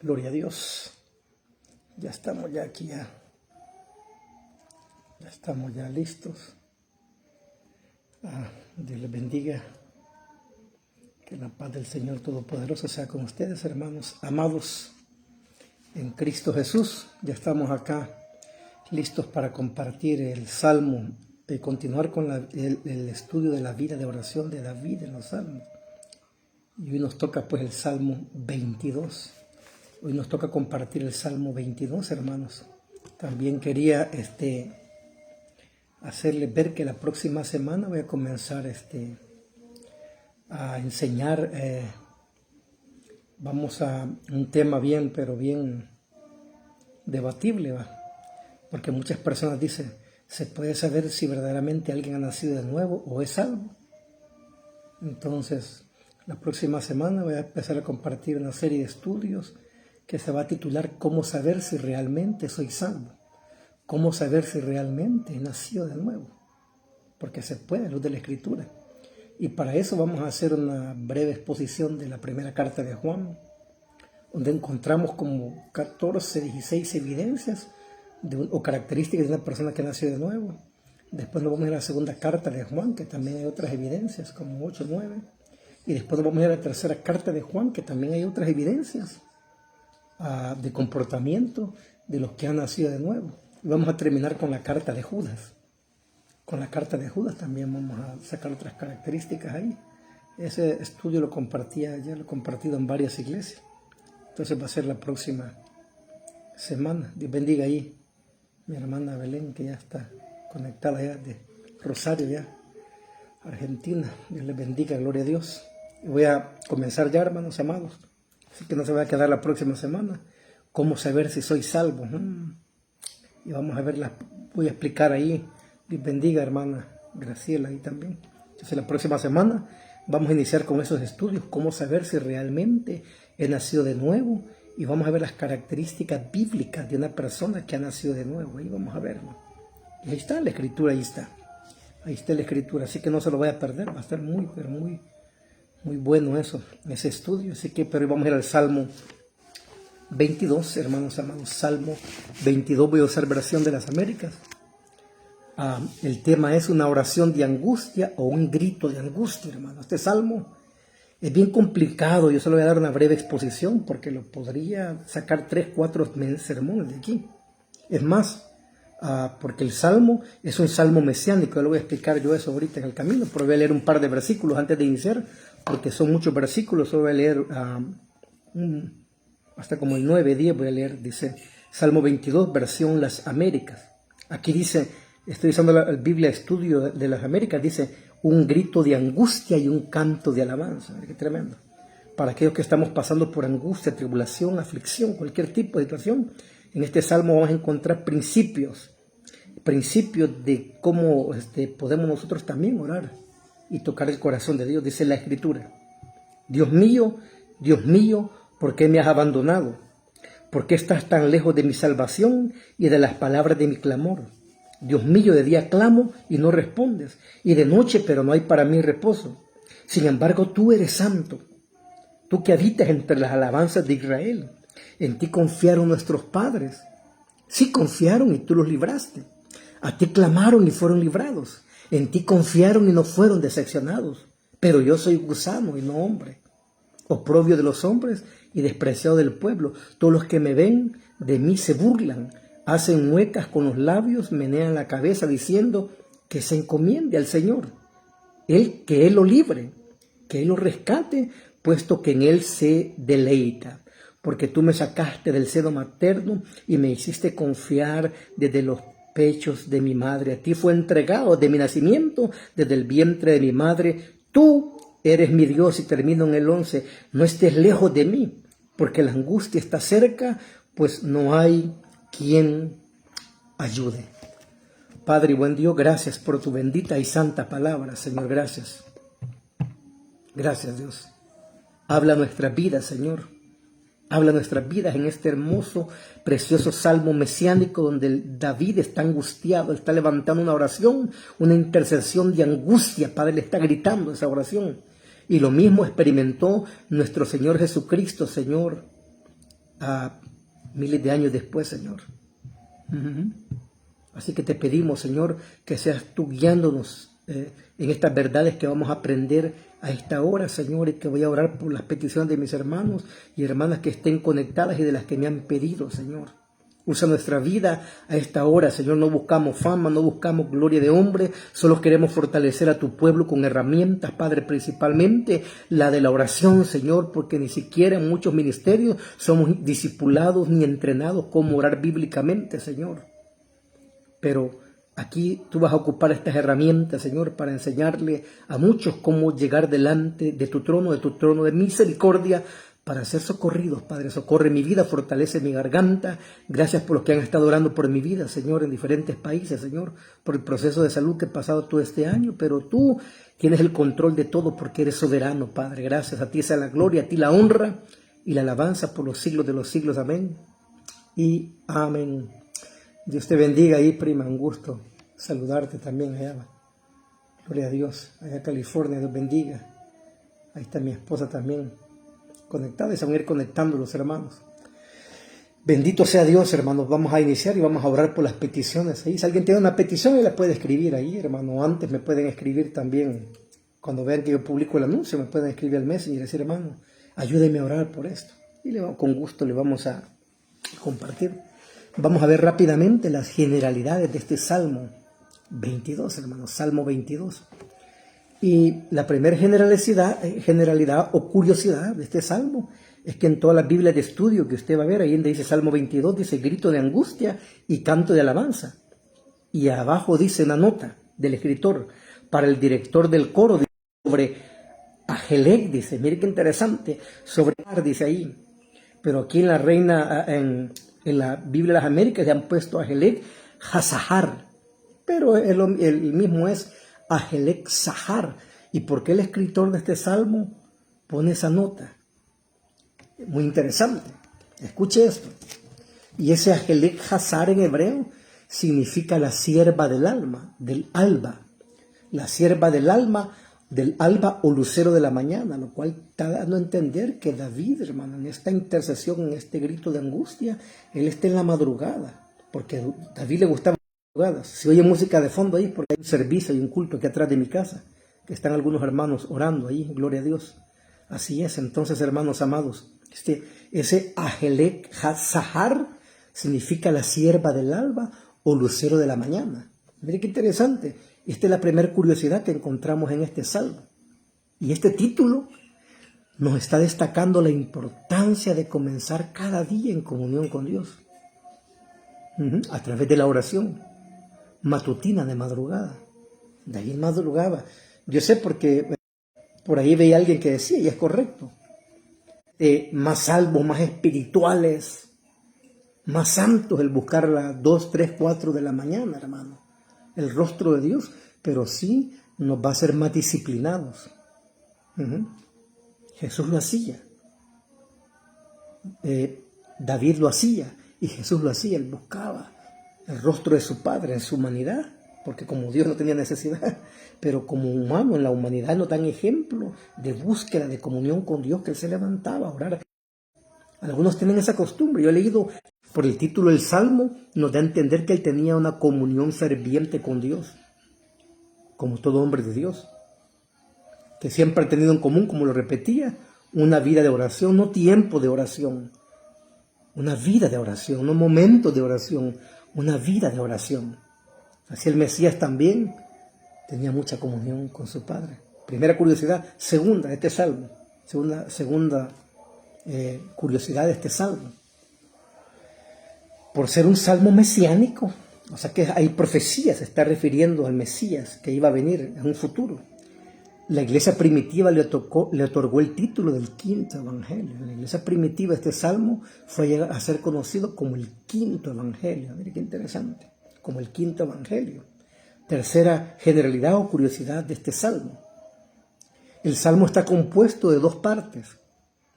Gloria a Dios. Ya estamos ya aquí, ya estamos ya listos. Dios les bendiga. Que la paz del Señor Todopoderoso sea con ustedes, hermanos amados en Cristo Jesús. Ya estamos acá listos para compartir el Salmo y continuar con el estudio de la vida de oración de David en los Salmos. Y hoy nos toca pues el Salmo 22. Hoy nos toca compartir el Salmo 22, hermanos. También quería hacerles ver que la próxima semana voy a comenzar a enseñar. Vamos a un tema bien debatible, ¿va? Porque muchas personas dicen, ¿se puede saber si verdaderamente alguien ha nacido de nuevo o es salvo? Entonces, la próxima semana voy a empezar a compartir una serie de estudios que se va a titular ¿Cómo saber si realmente soy salvo? ¿Cómo saber si realmente he nacido de nuevo? Porque se puede, a luz de la Escritura. Y para eso vamos a hacer una breve exposición de la primera carta de Juan, donde encontramos como 14, 16 evidencias o características de una persona que nació de nuevo. Después nos vamos a ir a la segunda carta de Juan, que también hay otras evidencias, como 8, 9. Y después nos vamos a ir a la tercera carta de Juan, que también hay otras evidencias de comportamiento de los que han nacido de nuevo. Y vamos a terminar con la carta de Judas. Con la carta de Judas también vamos a sacar otras características ahí. Ese estudio lo compartía, ya lo he compartido en varias iglesias. Entonces va a ser la próxima semana. Dios bendiga ahí mi hermana Belén, que ya está conectada ya de Rosario, ya Argentina. Dios les bendiga, gloria a Dios. Y voy a comenzar ya, hermanos amados. Así que no se va a quedar la próxima semana. ¿Cómo saber si soy salvo? Y vamos a ver, voy a explicar ahí. Dios bendiga, hermana Graciela, ahí también. Entonces la próxima semana vamos a iniciar con esos estudios. ¿Cómo saber si realmente he nacido de nuevo? Y vamos a ver las características bíblicas de una persona que ha nacido de nuevo. Ahí vamos a verlo. Y ahí está la Escritura, ahí está. Ahí está la Escritura. Así que no se lo voy a perder. Va a estar muy bueno ese estudio. Así que, pero hoy vamos a ir al Salmo 22, hermanos amados. Salmo 22, voy a usar versión de las Américas. El tema es una oración de angustia o un grito de angustia, hermano. Este salmo es bien complicado. Yo solo voy a dar una breve exposición porque lo podría sacar 3, 4 sermones de aquí. Es más, porque el salmo es un salmo mesiánico. Yo lo voy a explicar yo eso ahorita en el camino, pero voy a leer un par de versículos antes de iniciar, porque son muchos versículos. Solo voy a leer hasta como el 9, 10 voy a leer. Dice Salmo 22, versión Las Américas. Aquí dice, estoy usando la Biblia Estudio de las Américas, dice un grito de angustia y un canto de alabanza. Qué tremendo. Para aquellos que estamos pasando por angustia, tribulación, aflicción, cualquier tipo de situación, en este salmo vamos a encontrar principios de cómo podemos nosotros también orar y tocar el corazón de Dios. Dice la Escritura: Dios mío, ¿por qué me has abandonado? ¿Por qué estás tan lejos de mi salvación y de las palabras de mi clamor? Dios mío, de día clamo y no respondes, y de noche, pero no hay para mí reposo. Sin embargo, tú eres santo, tú que habitas entre las alabanzas de Israel. En ti confiaron nuestros padres. Sí confiaron y tú los libraste. A ti clamaron y fueron librados. En ti confiaron y no fueron decepcionados. Pero yo soy gusano y no hombre, oprobio de los hombres y despreciado del pueblo. Todos los que me ven de mí se burlan. Hacen muecas con los labios, menean la cabeza diciendo que se encomiende al Señor. Que Él lo libre, que Él lo rescate, puesto que en Él se deleita. Porque tú me sacaste del seno materno y me hiciste confiar desde los pechos de mi madre. A ti fue entregado de mi nacimiento, desde el vientre de mi madre. Tú eres mi Dios, y termino en el 11. No estés lejos de mí, porque la angustia está cerca, pues no hay quien ayude. Padre y buen Dios, gracias por tu bendita y santa palabra, Señor, gracias. Gracias, Dios. Habla nuestras vidas, Señor. Habla nuestras vidas en este hermoso, precioso salmo mesiánico donde David está angustiado, está levantando una oración, una intercesión de angustia. Padre, le está gritando esa oración. Y lo mismo experimentó nuestro Señor Jesucristo, Señor, a miles de años después, Señor. Así que te pedimos, Señor, que seas tú guiándonos en estas verdades que vamos a aprender a esta hora, Señor, y que voy a orar por las peticiones de mis hermanos y hermanas que estén conectadas y de las que me han pedido, Señor. Usa nuestra vida a esta hora, Señor. No buscamos fama, no buscamos gloria de hombre, solo queremos fortalecer a tu pueblo con herramientas, Padre, principalmente la de la oración, Señor, porque ni siquiera en muchos ministerios somos discipulados ni entrenados cómo orar bíblicamente, Señor. Pero aquí tú vas a ocupar estas herramientas, Señor, para enseñarle a muchos cómo llegar delante de tu trono de misericordia, para ser socorridos, Padre. Socorre mi vida, fortalece mi garganta. Gracias por los que han estado orando por mi vida, Señor, en diferentes países, Señor, por el proceso de salud que he pasado todo este año, pero tú tienes el control de todo porque eres soberano, Padre. Gracias, a ti sea la gloria, a ti la honra y la alabanza por los siglos de los siglos. Amén y amén. Dios te bendiga ahí, prima, un gusto saludarte también allá. Gloria a Dios, allá en California, Dios bendiga. Ahí está mi esposa también conectada, y se van a ir conectando los hermanos. Bendito sea Dios, hermanos. Vamos a iniciar y vamos a orar por las peticiones. Ahí, si alguien tiene una petición, él la puede escribir ahí, hermano. Antes me pueden escribir también, cuando vean que yo publico el anuncio, me pueden escribir al Messenger y decir, hermano, ayúdeme a orar por esto. Y con gusto le vamos a compartir. Vamos a ver rápidamente las generalidades de este Salmo 22, hermanos. Salmo 22. Y la primera generalidad o curiosidad de este salmo es que en todas las Biblias de estudio que usted va a ver, ahí donde dice Salmo 22, dice grito de angustia y canto de alabanza. Y abajo dice una nota del escritor para el director del coro, dice, sobre Ajelec, dice, mire qué interesante, sobre dice ahí. Pero aquí en la Reina, en la Biblia de las Américas le han puesto Ajelec Hazahar, pero el mismo es Ajelec Zahar. ¿Y por qué el escritor de este salmo pone esa nota? Muy interesante. Escuche esto. Y ese Ajelec Hazar en hebreo significa la sierva del alma, del alba. La sierva del alma o lucero de la mañana, lo cual está dando a entender que David, hermano, en esta intercesión, en este grito de angustia, él está en la madrugada, porque a David le gustaba. Si oye música de fondo ahí, porque hay un servicio y un culto aquí atrás de mi casa, que están algunos hermanos orando ahí, gloria a Dios. Así es, entonces, hermanos amados, ese Ajelec Hazahar significa la sierva del alba o lucero de la mañana. Mire qué interesante. Esta es la primera curiosidad que encontramos en este salmo. Y este título nos está destacando la importancia de comenzar cada día en comunión con Dios, a través de la oración matutina de madrugada. David madrugaba. Yo sé porque por ahí veía a alguien que decía, y es correcto, más salvos, más espirituales, más santos el buscar a las 2, 3, 4 de la mañana, hermano, el rostro de Dios, pero sí nos va a hacer más disciplinados. Jesús lo hacía, David lo hacía y Jesús lo hacía. Él buscaba el rostro de su Padre en su humanidad, porque como Dios no tenía necesidad, pero como humano en la humanidad nos dan ejemplo de búsqueda, de comunión con Dios, que Él se levantaba a orar. Algunos tienen esa costumbre. Yo he leído por el título del Salmo, nos da a entender que Él tenía una comunión ferviente con Dios, como todo hombre de Dios, que siempre ha tenido en común, como lo repetía, una vida de oración, no tiempo de oración, una vida de oración, no momentos de oración, una vida de oración. Así el Mesías también tenía mucha comunión con su Padre. Primera curiosidad. Segunda, este salmo. Segunda curiosidad de este salmo. Por ser un salmo mesiánico, o sea que hay profecías, se está refiriendo al Mesías que iba a venir en un futuro. La iglesia primitiva le otorgó el título del quinto evangelio. En la iglesia primitiva este salmo fue a ser conocido como el quinto evangelio. Mire qué interesante, como el quinto evangelio. Tercera generalidad o curiosidad de este salmo. El salmo está compuesto de dos partes.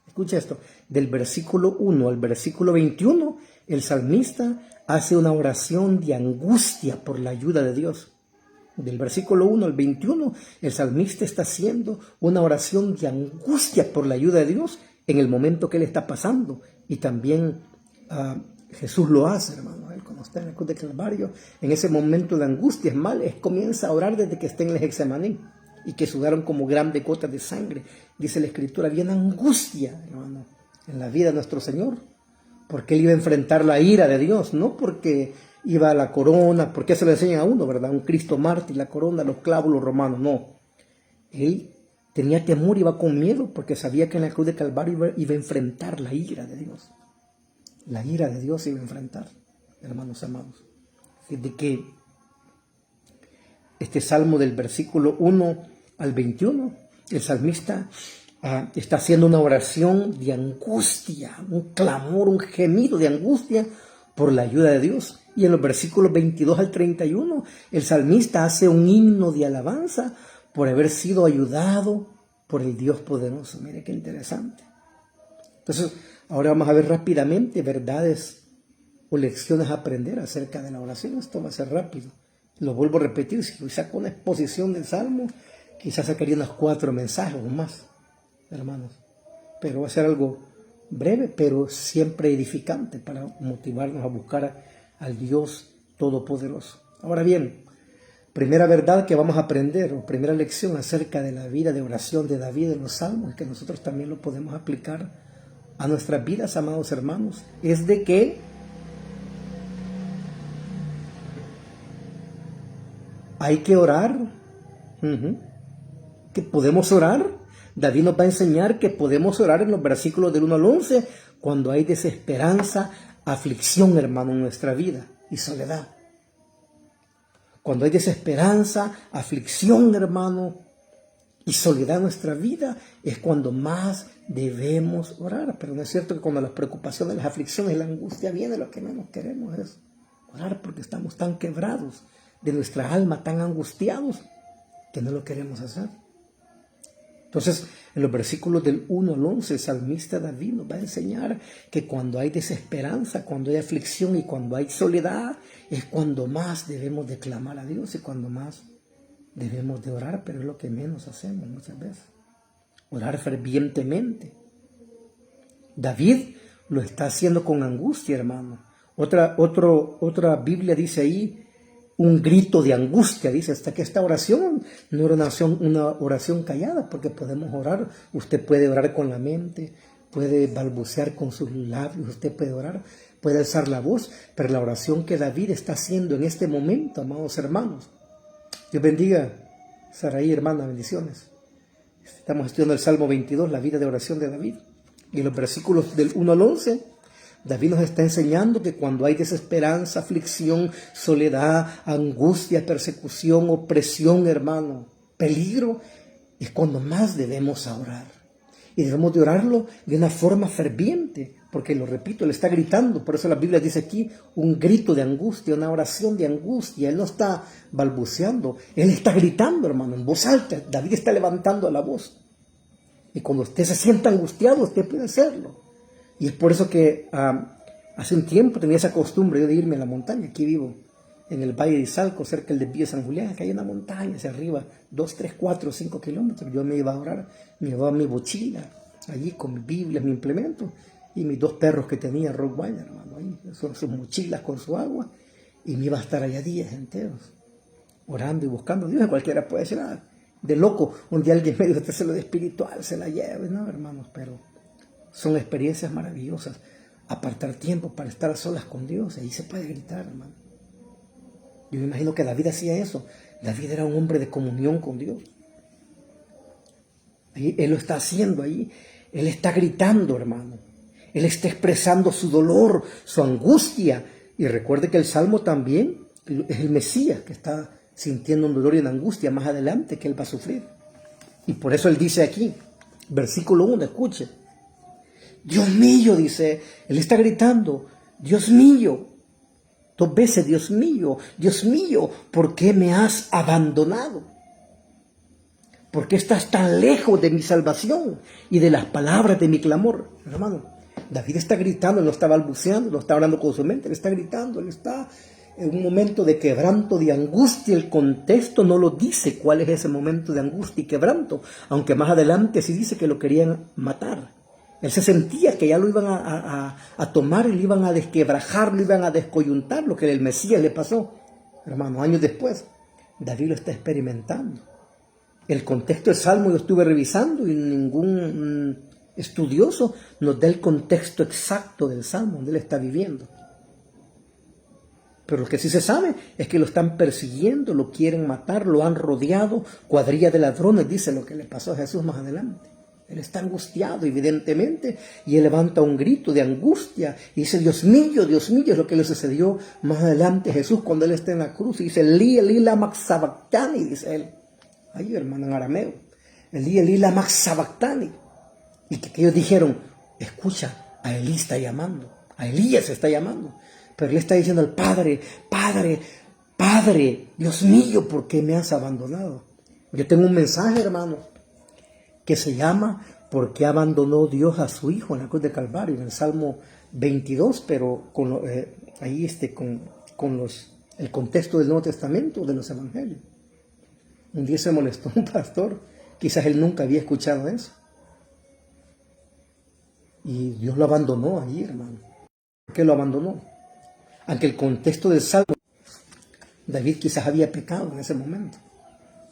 Escucha esto, del versículo 1 al versículo 21, el salmista hace una oración de angustia por la ayuda de Dios. Del versículo 1 al 21, el salmista está haciendo una oración de angustia por la ayuda de Dios en el momento que él está pasando. Y también Jesús lo hace, hermano. Él cuando está en la cruz de Calvario, en ese momento de angustia, es mal, comienza a orar desde que está en el Getsemaní y que sudaron como grandes gotas de sangre. Dice la Escritura, había una angustia, hermano, en la vida de nuestro Señor, porque él iba a enfrentar la ira de Dios, no porque iba a la corona, porque eso le enseñan a uno, ¿verdad? Un Cristo mártir, la corona, los clavos, los romanos, no. Él tenía temor, iba con miedo, porque sabía que en la cruz de Calvario iba a enfrentar la ira de Dios. La ira de Dios iba a enfrentar, hermanos amados. De que este salmo del versículo 1 al 21, el salmista está haciendo una oración de angustia, un clamor, un gemido de angustia por la ayuda de Dios. Y en los versículos 22 al 31, el salmista hace un himno de alabanza por haber sido ayudado por el Dios poderoso. Mire qué interesante. Entonces, ahora vamos a ver rápidamente verdades o lecciones a aprender acerca de la oración. Esto va a ser rápido. Lo vuelvo a repetir, si saco una exposición del Salmo, quizás sacaría unos 4 mensajes o más, hermanos. Pero va a ser algo breve, pero siempre edificante para motivarnos a buscar al Dios Todopoderoso. Ahora bien, primera verdad que vamos a aprender, o primera lección acerca de la vida de oración de David en los Salmos, y que nosotros también lo podemos aplicar a nuestras vidas, amados hermanos, es de que hay que orar, que podemos orar. David nos va a enseñar que podemos orar en los versículos del 1 al 11 cuando hay desesperanza, aflicción, hermano, en nuestra vida y soledad. Cuando hay desesperanza, aflicción, hermano, y soledad en nuestra vida, es cuando más debemos orar. Pero no es cierto que cuando las preocupaciones, las aflicciones, la angustia viene, lo que menos queremos es orar porque estamos tan quebrados de nuestra alma, tan angustiados, que no lo queremos hacer. Entonces, en los versículos del 1 al 11, el salmista David nos va a enseñar que cuando hay desesperanza, cuando hay aflicción y cuando hay soledad, es cuando más debemos de clamar a Dios y cuando más debemos de orar, pero es lo que menos hacemos muchas veces. Orar fervientemente. David lo está haciendo con angustia, hermano. Otra Biblia dice ahí, un grito de angustia, dice, hasta que esta oración no era una oración callada, porque podemos orar, usted puede orar con la mente, puede balbucear con sus labios, usted puede orar, puede alzar la voz, pero la oración que David está haciendo en este momento, amados hermanos, Dios bendiga, Saraí, hermana, bendiciones. Estamos estudiando el Salmo 22, la vida de oración de David, y en los versículos del 1 al 11, David nos está enseñando que cuando hay desesperanza, aflicción, soledad, angustia, persecución, opresión, hermano, peligro, es cuando más debemos orar. Y debemos de orarlo de una forma ferviente, porque lo repito, él está gritando. Por eso la Biblia dice aquí un grito de angustia, una oración de angustia. Él no está balbuceando, él está gritando, hermano, en voz alta. David está levantando la voz. Y cuando usted se sienta angustiado, usted puede hacerlo. Y es por eso que hace un tiempo tenía esa costumbre yo de irme a la montaña. Aquí vivo en el Valle de Izalco, cerca del desvío de San Julián. Acá hay una montaña hacia arriba, 2, 3, 4, 5 kilómetros. Yo me iba a orar, me llevaba mi mochila allí con mi Biblia, mi implemento y mis 2 perros que tenía, Rottweiler, hermano. Ahí son sus mochilas con su agua. Y me iba a estar allá días enteros, orando y buscando a Dios. Cualquiera puede decir, de loco, un día alguien me dijo, usted se lo de espiritual, se la lleve. No, hermanos, pero son experiencias maravillosas. Apartar tiempo para estar a solas con Dios. Ahí se puede gritar, hermano. Yo me imagino que David hacía eso. David era un hombre de comunión con Dios. Ahí, él lo está haciendo ahí. Él está gritando, hermano. Él está expresando su dolor, su angustia. Y recuerde que el Salmo también es el Mesías que está sintiendo un dolor y una angustia más adelante que él va a sufrir. Y por eso él dice aquí, versículo 1, escuche. Dios mío, dice, él está gritando, Dios mío, 2 veces, Dios mío, ¿por qué me has abandonado? ¿Por qué estás tan lejos de mi salvación y de las palabras de mi clamor? Hermano, David está gritando, él no está balbuceando, no está hablando con su mente, él está gritando, él está en un momento de quebranto, de angustia. El contexto no lo dice cuál es ese momento de angustia y quebranto, aunque más adelante sí dice que lo querían matar. Él se sentía que ya lo iban a tomar y lo iban a desquebrajar, lo iban a descoyuntar, lo que el Mesías le pasó. Hermano, años después, David lo está experimentando. El contexto del Salmo yo estuve revisando y ningún estudioso nos da el contexto exacto del Salmo, donde él está viviendo. Pero lo que sí se sabe es que lo están persiguiendo, lo quieren matar, lo han rodeado, cuadrilla de ladrones, dice lo que le pasó a Jesús más adelante. Él está angustiado, evidentemente, y él levanta un grito de angustia y dice, Dios mío, es lo que le sucedió más adelante a Jesús cuando él está en la cruz. Y dice, Elí, Elí, lama sabactani, dice él. Ahí, hermano, en arameo. Elí, Elí, lama sabactani. Y que ellos dijeron, escucha, a Elí está llamando, a Elías está llamando. Pero él está diciendo al Padre, Padre, Padre, Dios mío, ¿por qué me has abandonado? Yo tengo un mensaje, hermano, que se llama ¿por qué abandonó Dios a su Hijo en la cruz de Calvario? En el Salmo 22, pero ahí con el contexto del Nuevo Testamento, de los Evangelios. Un día se molestó un pastor, quizás él nunca había escuchado eso. Y Dios lo abandonó ahí, hermano. ¿Por qué lo abandonó? Aunque el contexto del Salmo, David quizás había pecado en ese momento.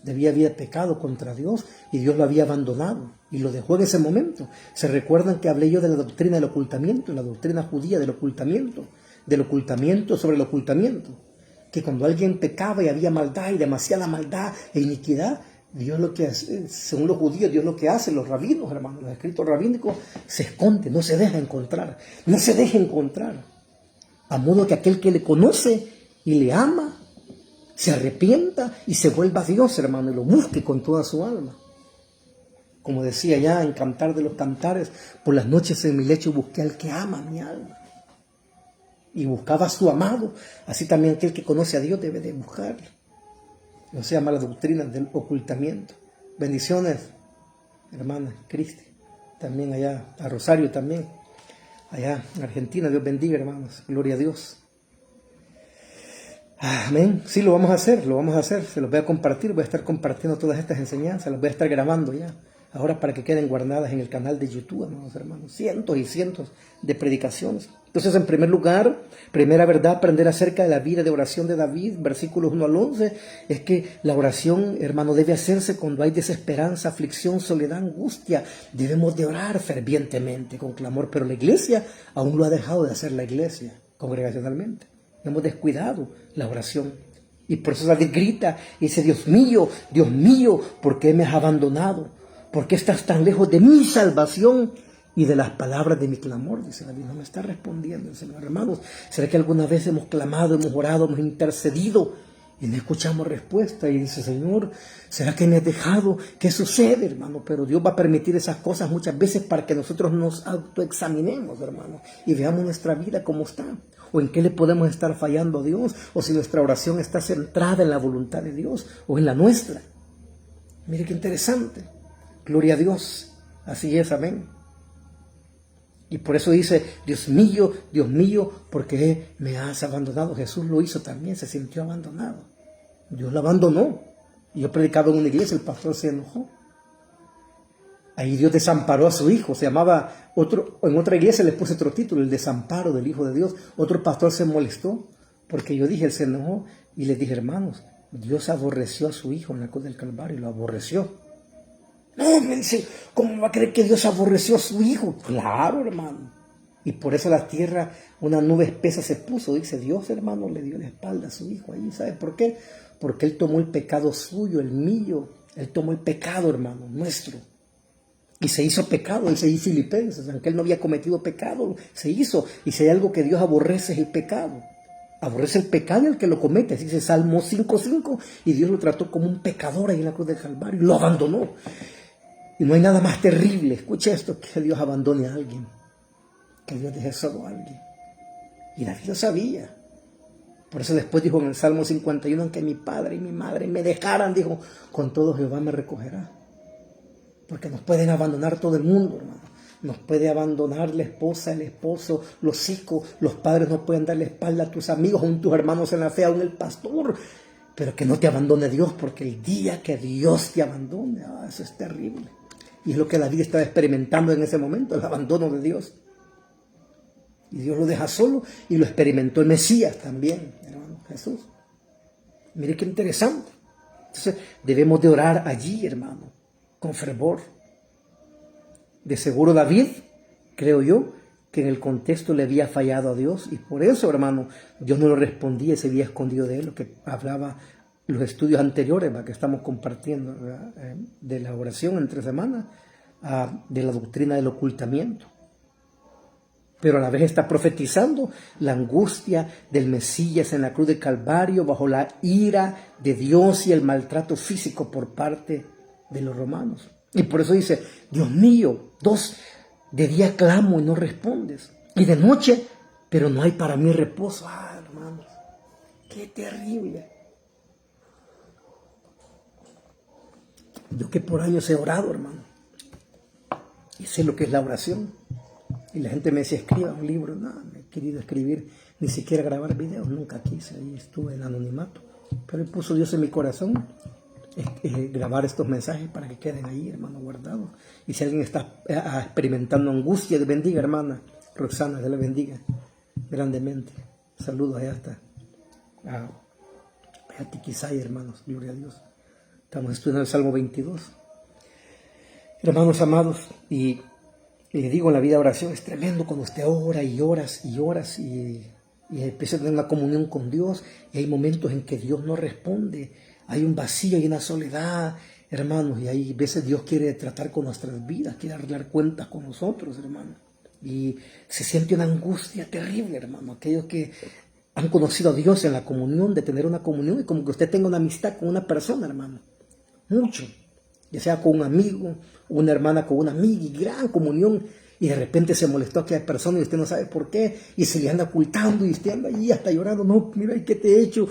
David había pecado contra Dios y Dios lo había abandonado y lo dejó en ese momento. ¿Se recuerdan que hablé yo de la doctrina del ocultamiento, la doctrina judía del ocultamiento sobre el ocultamiento? Que cuando alguien pecaba y había maldad y demasiada maldad e iniquidad, Dios lo que hace, según los judíos, Dios lo que hace, los rabinos, hermanos, los escritos rabínicos, se esconde, no se deja encontrar, no se deja encontrar. A modo que aquel que le conoce y le ama, se arrepienta y se vuelva a Dios, hermano, y lo busque con toda su alma. Como decía ya en Cantar de los Cantares, por las noches en mi lecho busqué al que ama mi alma. Y buscaba a su amado. Así también aquel que conoce a Dios debe de buscarlo. No se llama la doctrina del ocultamiento. Bendiciones, hermana Cristi. También allá, a Rosario también. Allá en Argentina, Dios bendiga, hermanos. Gloria a Dios. Amén. Sí, lo vamos a hacer. Se los voy a compartir. Voy a estar compartiendo todas estas enseñanzas. Las voy a estar grabando ya. Ahora para que queden guardadas en el canal de YouTube, hermanos. Cientos y cientos de predicaciones. Entonces, en primer lugar, primera verdad, aprender acerca de la vida de oración de David, versículos 1 al 11, es que la oración, hermano, debe hacerse cuando hay desesperanza, aflicción, soledad, angustia. Debemos de orar fervientemente, con clamor. Pero la iglesia aún lo ha dejado de hacer la iglesia, congregacionalmente. Hemos descuidado la oración. Y por eso David grita y dice, Dios mío, ¿por qué me has abandonado? ¿Por qué estás tan lejos de mi salvación y de las palabras de mi clamor? Dice David, no me está respondiendo el Señor. Hermanos, ¿será que alguna vez hemos clamado, hemos orado, hemos intercedido y no escuchamos respuesta? Y dice, Señor, ¿será que me has dejado? ¿Qué sucede, hermano? Pero Dios va a permitir esas cosas muchas veces para que nosotros nos autoexaminemos, hermano, y veamos nuestra vida cómo está. O en qué le podemos estar fallando a Dios, o si nuestra oración está centrada en la voluntad de Dios o en la nuestra. Mire qué interesante. Gloria a Dios. Así es, amén. Y por eso dice, Dios mío, ¿por qué me has abandonado? Jesús lo hizo también, se sintió abandonado. Dios lo abandonó. Y yo predicaba en una iglesia, el pastor se enojó. Ahí Dios desamparó a su hijo, se llamaba en otra iglesia le puse otro título, el desamparo del Hijo de Dios. Otro pastor se molestó porque yo dije, él se enojó y les dije, hermanos, Dios aborreció a su hijo en la cruz del Calvario, lo aborreció. No, me dice, ¿cómo va a creer que Dios aborreció a su hijo? Claro, hermano. Y por eso la tierra, una nube espesa se puso. Dice, Dios, hermano, le dio la espalda a su hijo ahí. ¿Sabe por qué? Porque Él tomó el pecado suyo, el mío. Él tomó el pecado, hermano, nuestro. Y se hizo pecado, dice ahí Filipenses, aunque Él no había cometido pecado, se hizo. Y si hay algo que Dios aborrece es el pecado. Aborrece el pecado el que lo comete, así dice Salmo 5:5, y Dios lo trató como un pecador ahí en la cruz del Calvario, y lo abandonó. Y no hay nada más terrible, escucha esto, que Dios abandone a alguien, que Dios deje solo a alguien. Y David lo sabía. Por eso después dijo en el Salmo 51, aunque mi padre y mi madre me dejaran, dijo, con todo Jehová me recogerá. Porque nos pueden abandonar todo el mundo, hermano. Nos puede abandonar la esposa, el esposo, los hijos, los padres no pueden darle espalda a tus amigos, aún tus hermanos en la fe, aún el pastor. Pero que no te abandone Dios, porque el día que Dios te abandone, eso es terrible. Y es lo que David estaba experimentando en ese momento, el abandono de Dios. Y Dios lo deja solo y lo experimentó el Mesías también, hermano, Jesús. Mire qué interesante. Entonces debemos de orar allí, hermano, con fervor. De seguro David, creo yo, que en el contexto le había fallado a Dios y por eso, hermano, Dios no lo respondía, se había escondido de él, lo que hablaba los estudios anteriores que estamos compartiendo, de la oración entre semanas, de la doctrina del ocultamiento. Pero a la vez está profetizando la angustia del Mesías en la cruz del Calvario bajo la ira de Dios y el maltrato físico por parte de los romanos. Y por eso dice, Dios mío, de día clamo y no respondes, y de noche, pero no hay para mí reposo. Hermanos, qué terrible. Yo que por años he orado, hermano, y sé lo que es la oración. Y la gente me decía, escriba un libro. No, no he querido escribir, ni siquiera grabar videos, nunca quise. Ahí estuve en anonimato. Pero puso Dios en mi corazón grabar estos mensajes para que queden ahí, hermano, guardados. Y si alguien está experimentando angustia, Dios bendiga, hermana Roxana, Dios le bendiga grandemente. Saludos allá hasta a Tiquisay, hermanos, gloria a Dios. Estamos estudiando el Salmo 22. Hermanos amados, y le digo, en la vida de oración es tremendo cuando usted ora y oras y oras y empieza a tener una comunión con Dios y hay momentos en que Dios no responde. Hay un vacío y una soledad, hermanos, y hay veces Dios quiere tratar con nuestras vidas, quiere arreglar cuentas con nosotros, hermanos. Y se siente una angustia terrible, hermano. Aquellos que han conocido a Dios en la comunión, de tener una comunión, y como que usted tenga una amistad con una persona, hermano. Mucho. Ya sea con un amigo, una hermana con una amiga, y gran comunión, y de repente se molestó a aquella persona y usted no sabe por qué, y se le anda ocultando, y usted anda ahí hasta llorando, no, mira, ¿qué te he hecho?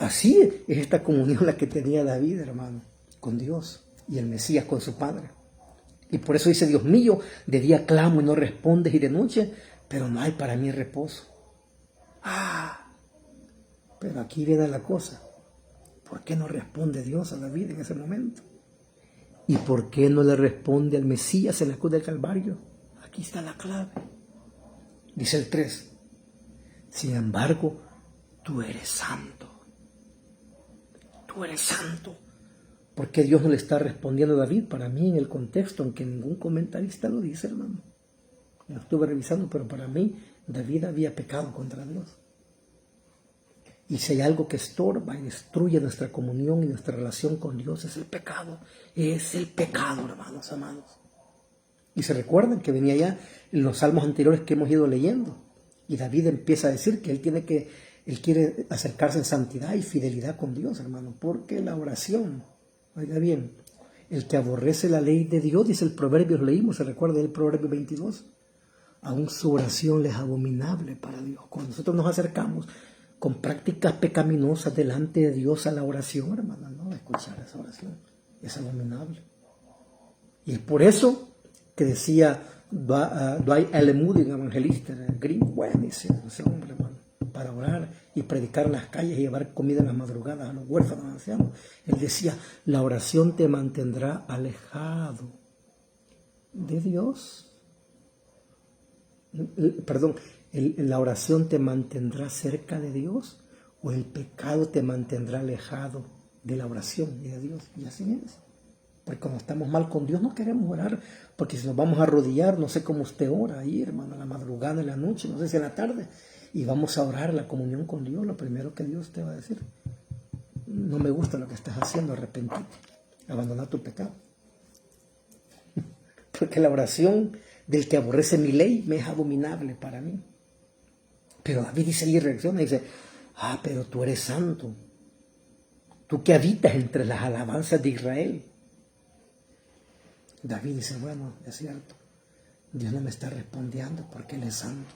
Así es esta comunión la que tenía David, hermano, con Dios, y el Mesías con su Padre. Y por eso dice, Dios mío, de día clamo y no respondes, y de noche, pero no hay para mí reposo. Pero aquí viene la cosa. ¿Por qué no responde Dios a David en ese momento? ¿Y por qué no le responde al Mesías en la cruz del Calvario? Aquí está la clave. Dice el 3. Sin embargo, tú eres santo. Tú eres santo. ¿Por qué Dios no le está respondiendo a David? Para mí, en el contexto, aunque ningún comentarista lo dice, hermano. Lo estuve revisando, pero para mí, David había pecado contra Dios. Y si hay algo que estorba y destruye nuestra comunión y nuestra relación con Dios, es el pecado. Es el pecado, hermanos amados. Y se recuerdan que venía ya en los salmos anteriores que hemos ido leyendo. Y David empieza a decir que él quiere acercarse en santidad y fidelidad con Dios, hermano. Porque la oración, oiga bien, el que aborrece la ley de Dios, dice el proverbio, lo leímos, se recuerda el proverbio 22. Aún su oración le es abominable para Dios. Cuando nosotros nos acercamos con prácticas pecaminosas delante de Dios a la oración, hermano, no escuchar esa oración, es abominable. Y es por eso que decía Dwight L. Moody, un evangelista gringo, buenísimo ese hombre, hermano, para orar y predicar en las calles y llevar comida en las madrugadas a los huérfanos ancianos. Él decía, la oración te mantendrá alejado de Dios. Perdón, la oración te mantendrá cerca de Dios o el pecado te mantendrá alejado de la oración y de Dios. Y así es. Porque cuando estamos mal con Dios no queremos orar, porque si nos vamos a arrodillar, no sé cómo usted ora ahí, hermano, en la madrugada, en la noche, no sé si en la tarde, y vamos a orar la comunión con Dios, lo primero que Dios te va a decir, no me gusta lo que estás haciendo, arrepentirte, abandonar tu pecado. Porque la oración del que aborrece mi ley me es abominable para mí. Pero David dice y reacciona y dice, pero tú eres santo, tú que habitas entre las alabanzas de Israel. David dice, bueno, es cierto, Dios no me está respondiendo porque Él es santo.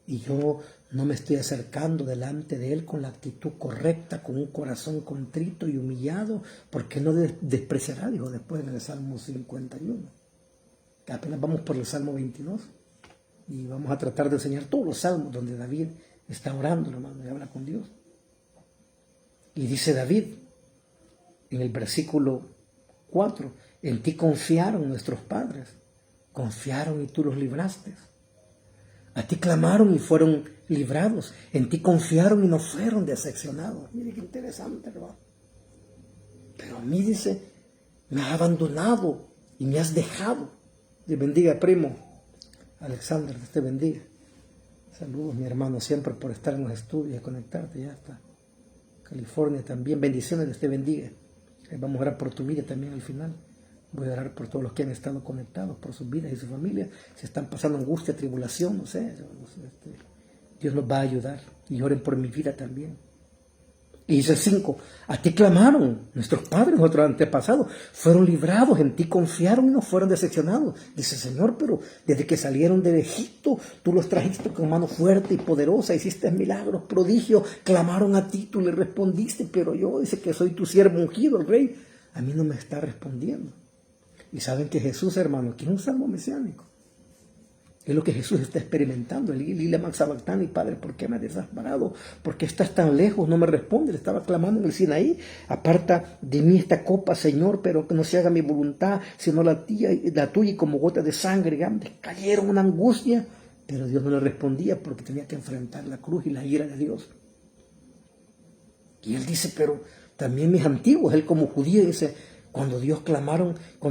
Y yo no me estoy acercando delante de Él con la actitud correcta, con un corazón contrito y humillado, porque no despreciará, dijo después en el Salmo 51. Apenas vamos por el Salmo 22 y vamos a tratar de enseñar todos los salmos donde David está orando, hermano, y habla con Dios. Y dice David en el versículo 4, En ti confiaron nuestros padres, confiaron y tú los libraste. A ti clamaron y fueron librados, en ti confiaron y no fueron decepcionados. Mire qué interesante, hermano. Pero a mí dice, me has abandonado y me has dejado. Dios bendiga, primo. Alexander, Dios te bendiga. Saludos, mi hermano, siempre por estar en los estudios, conectarte, ya está. California también, bendiciones, Dios te bendiga. Vamos a orar por tu vida también al final. Voy a orar por todos los que han estado conectados, por sus vidas y sus familias. Si están pasando angustia, tribulación, no sé, Dios nos va a ayudar. Y oren por mi vida también. Y dice el 5, a ti clamaron nuestros padres, nuestros antepasados, fueron librados, en ti confiaron y no fueron decepcionados. Dice, Señor, pero desde que salieron de Egipto, tú los trajiste con mano fuerte y poderosa, hiciste milagros, prodigios, clamaron a ti, tú le respondiste, pero yo, dice que soy tu siervo ungido, el rey, a mí no me está respondiendo. Y saben que Jesús, hermano, que es un salmo mesiánico. Es lo que Jesús está experimentando. Lila Maxabactani, Padre, ¿por qué me has desamparado? ¿Por qué estás tan lejos? No me responde. Le estaba clamando en el Sinaí. Aparta de mí esta copa, Señor, pero que no se haga mi voluntad, sino la tuya, y como gota de sangre. Cayeron una angustia, pero Dios no le respondía porque tenía que enfrentar la cruz y la ira de Dios. Y él dice, pero también mis antiguos, él como judío dice, cuando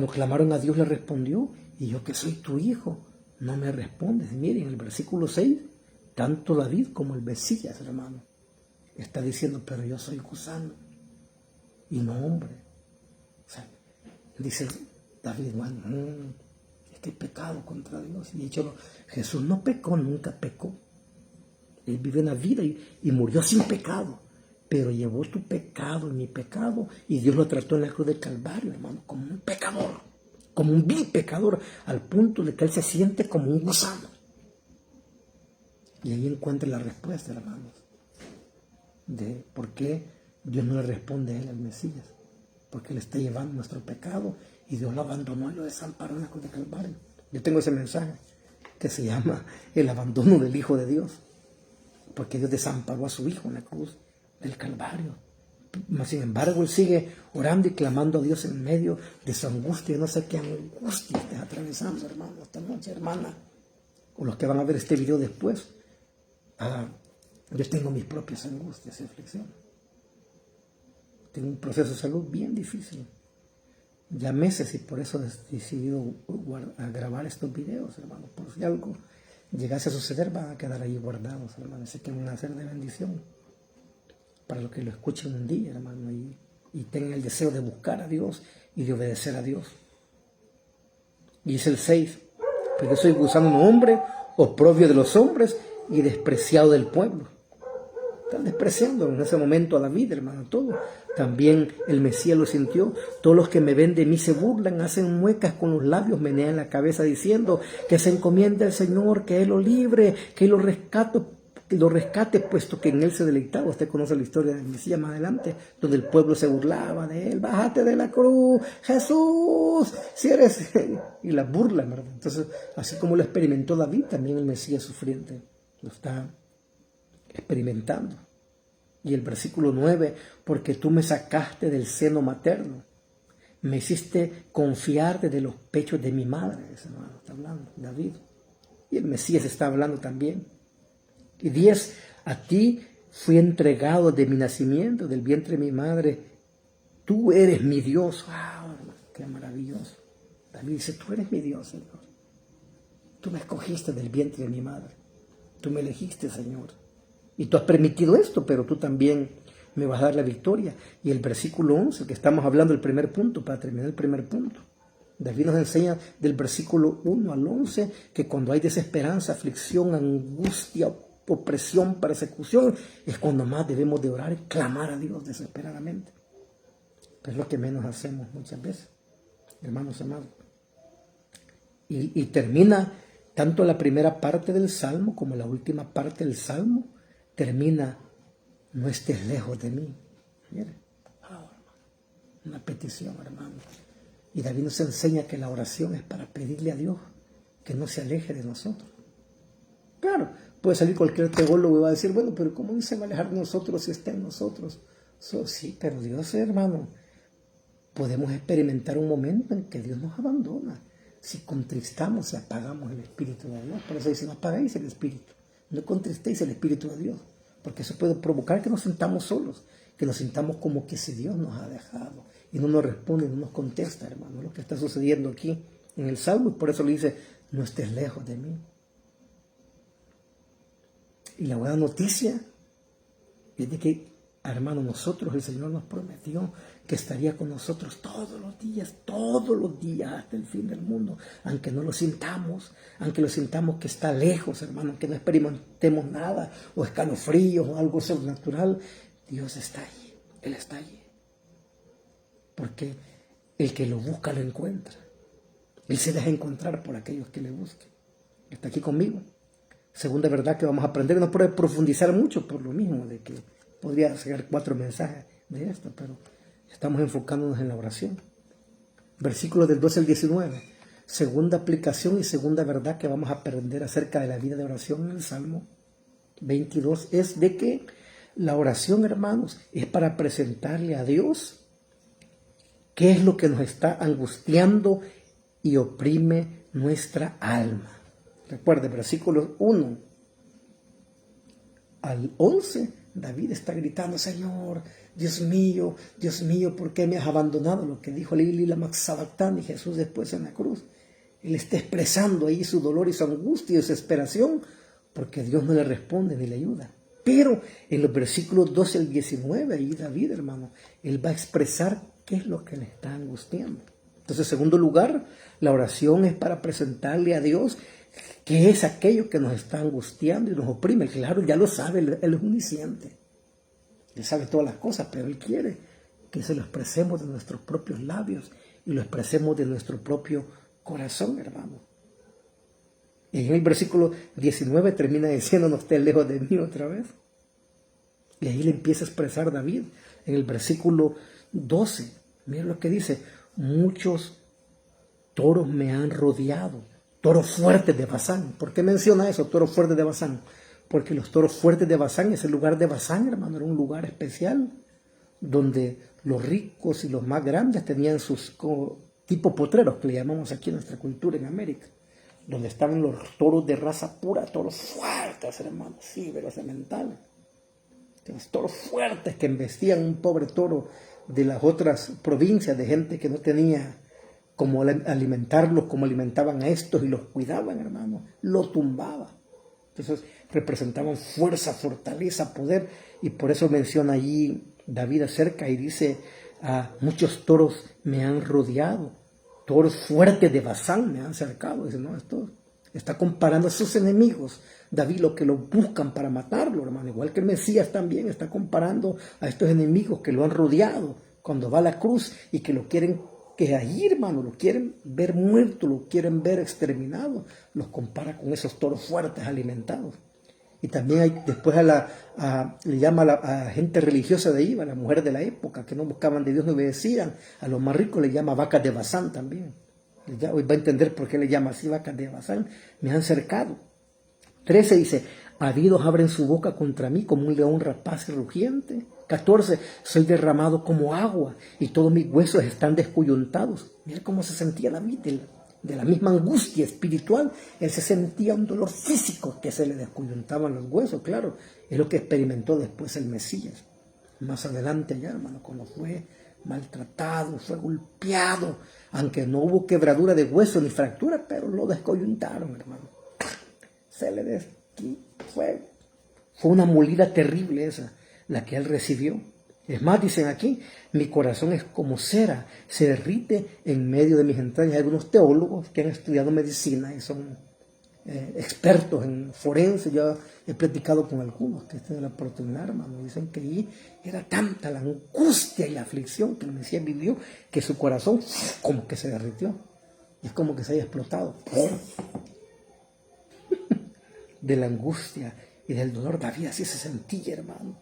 clamaron a Dios le respondió, y yo que soy tu hijo, no me respondes. Miren, el versículo 6, tanto David como el Mesías, hermano, está diciendo, pero yo soy gusano y no hombre. O sea, dice David, bueno, es que he pecado contra Dios. Y dicho, Jesús no pecó, nunca pecó. Él vivió una vida y murió sin pecado, pero llevó tu pecado y mi pecado, y Dios lo trató en la cruz del Calvario, hermano, como un pecador. Como un vil pecador, al punto de que él se siente como un gusano. Y ahí encuentra la respuesta, hermanos, de por qué Dios no le responde a él, al Mesías. Porque él está llevando nuestro pecado y Dios lo abandonó y lo desamparó en la cruz del Calvario. Yo tengo ese mensaje que se llama el abandono del Hijo de Dios. Porque Dios desamparó a su Hijo en la cruz del Calvario. Sin embargo, él sigue orando y clamando a Dios en medio de su angustia. No sé qué angustia estés atravesando, hermano, esta noche, hermana. O los que van a ver este video después. Yo tengo mis propias angustias y aflicciones. Tengo un proceso de salud bien difícil. Ya meses, y por eso he decidido grabar estos videos, hermano. Por si algo llegase a suceder, van a quedar ahí guardados, hermano. Sé que van a ser de bendición para los que lo escuchen un día, hermano, y tengan el deseo de buscar a Dios y de obedecer a Dios. Y es el 6, porque soy gusano no hombre, oprobio de los hombres y despreciado del pueblo. Están despreciando en ese momento a David, hermano, todo. También el Mesías lo sintió. Todos los que me ven de mí se burlan, hacen muecas con los labios, menean la cabeza diciendo que se encomiende al Señor, que Él lo libre, que Él lo rescate, puesto que en Él se deleitaba. Usted conoce la historia del Mesías más adelante, donde el pueblo se burlaba de Él. Bájate de la cruz, Jesús, si eres... Y la burla, ¿verdad? Entonces, así como lo experimentó David, también el Mesías sufriente lo está experimentando. Y el versículo 9, porque tú me sacaste del seno materno, me hiciste confiar desde los pechos de mi madre. Ese hermano está hablando, David. Y el Mesías está hablando también. Y 10, a ti fui entregado de mi nacimiento, del vientre de mi madre. Tú eres mi Dios. ¡Wow! ¡Qué maravilloso! David dice, tú eres mi Dios, Señor. Tú me escogiste del vientre de mi madre. Tú me elegiste, Señor. Y tú has permitido esto, pero tú también me vas a dar la victoria. Y el versículo 11, que estamos hablando, el primer punto, para terminar el primer punto. David nos enseña del versículo 1 al 11, que cuando hay desesperanza, aflicción, angustia, opresión, persecución, es cuando más debemos de orar y clamar a Dios desesperadamente. Pero es lo que menos hacemos muchas veces, hermanos amados. Y termina tanto la primera parte del Salmo como la última parte del Salmo, termina, no estés lejos de mí. Miren, una petición, hermano. Y David nos enseña que la oración es para pedirle a Dios que no se aleje de nosotros. Claro, puede salir cualquier teólogo y va a decir, bueno, pero ¿cómo se va a alejar de nosotros si está en nosotros? Sí, pero Dios, hermano, podemos experimentar un momento en que Dios nos abandona. Si contristamos y apagamos el Espíritu de Dios. Por eso dice, no apagáis el Espíritu. No contristéis el Espíritu de Dios. Porque eso puede provocar que nos sintamos solos. Que nos sintamos como que si Dios nos ha dejado. Y no nos responde, no nos contesta, hermano. Lo que está sucediendo aquí en el Salmo. Y por eso le dice, no estés lejos de mí. Y la buena noticia es de que, hermano, nosotros, el Señor nos prometió que estaría con nosotros todos los días, hasta el fin del mundo, aunque no lo sintamos, aunque lo sintamos que está lejos, hermano, aunque no experimentemos nada, o escalofríos, o algo sobrenatural, Dios está allí, Él está allí. Porque el que lo busca lo encuentra. Él se deja encontrar por aquellos que le busquen. Está aquí conmigo. Segunda verdad que vamos a aprender, no puede profundizar mucho por lo mismo, de que podría sacar 4 mensajes de esto, pero estamos enfocándonos en la oración. Versículos del 12 al 19. Segunda aplicación y segunda verdad que vamos a aprender acerca de la vida de oración en el Salmo 22 es de que la oración, hermanos, es para presentarle a Dios qué es lo que nos está angustiando y oprime nuestra alma. Recuerde, versículos 1 al 11, David está gritando, Señor, Dios mío, ¿por qué me has abandonado? Lo que dijo Lila Maxabatán y Jesús después en la cruz. Él está expresando ahí su dolor y su angustia y su desesperación porque Dios no le responde ni le ayuda. Pero en los versículos 12 al 19, ahí David, hermano, él va a expresar qué es lo que le está angustiando. Entonces, en segundo lugar, la oración es para presentarle a Dios qué es aquello que nos está angustiando y nos oprime. Claro, ya lo sabe, Él es omnisciente. Él sabe todas las cosas, pero Él quiere que se lo expresemos de nuestros propios labios y lo expresemos de nuestro propio corazón, hermano. Y en el versículo 19 termina diciendo, no estés lejos de mí otra vez. Y ahí le empieza a expresar David. En el versículo 12, mira lo que dice, muchos toros me han rodeado, toros fuertes de Basán. ¿Por qué menciona eso, toros fuertes de Basán? Porque los toros fuertes de Basán, ese lugar de Basán, hermano, era un lugar especial donde los ricos y los más grandes tenían sus tipo potreros, que le llamamos aquí en nuestra cultura en América, donde estaban los toros de raza pura, toros fuertes, hermano, íberos, sementales. Los toros fuertes que embestían un pobre toro de las otras provincias, de gente que no tenía cómo alimentarlos, como alimentaban a estos y los cuidaban, hermano, lo tumbaba. Entonces representaban fuerza, fortaleza, poder, y por eso menciona allí David acerca y dice, muchos toros me han rodeado, toros fuertes de Basán me han cercado. Dice, no, esto está comparando a sus enemigos, David, lo que lo buscan para matarlo, hermano, igual que el Mesías también está comparando a estos enemigos que lo han rodeado cuando va a la cruz y que lo quieren que ahí, hermano, lo quieren ver muerto, lo quieren ver exterminado, los compara con esos toros fuertes alimentados. Y también después le llama a gente religiosa de ahí, a la mujer de la época, que no buscaban de Dios, no obedecían, a los más ricos le llama vacas de Basán también. Ya hoy va a entender por qué le llama así vacas de Basán, me han cercado. 13 dice, habidos abren su boca contra mí como un león rapaz y rugiente. 14, soy derramado como agua y todos mis huesos están descoyuntados. Mira cómo se sentía David de la misma angustia espiritual. Él se sentía un dolor físico que se le descoyuntaban los huesos, claro. Es lo que experimentó después el Mesías. Más adelante allá, hermano, cuando fue maltratado, fue golpeado, aunque no hubo quebradura de hueso ni fractura, pero lo descoyuntaron, hermano. Fue una molida terrible esa, la que él recibió. Es más, dicen aquí, mi corazón es como cera, se derrite en medio de mis entrañas. Hay algunos teólogos que han estudiado medicina y son expertos en forense. Yo he platicado con algunos que tienen la oportunidad, hermano. Dicen que allí era tanta la angustia y la aflicción que el Mesías vivió que su corazón como que se derritió. Y es como que se haya explotado de la angustia y del dolor. David así se sentía, hermano.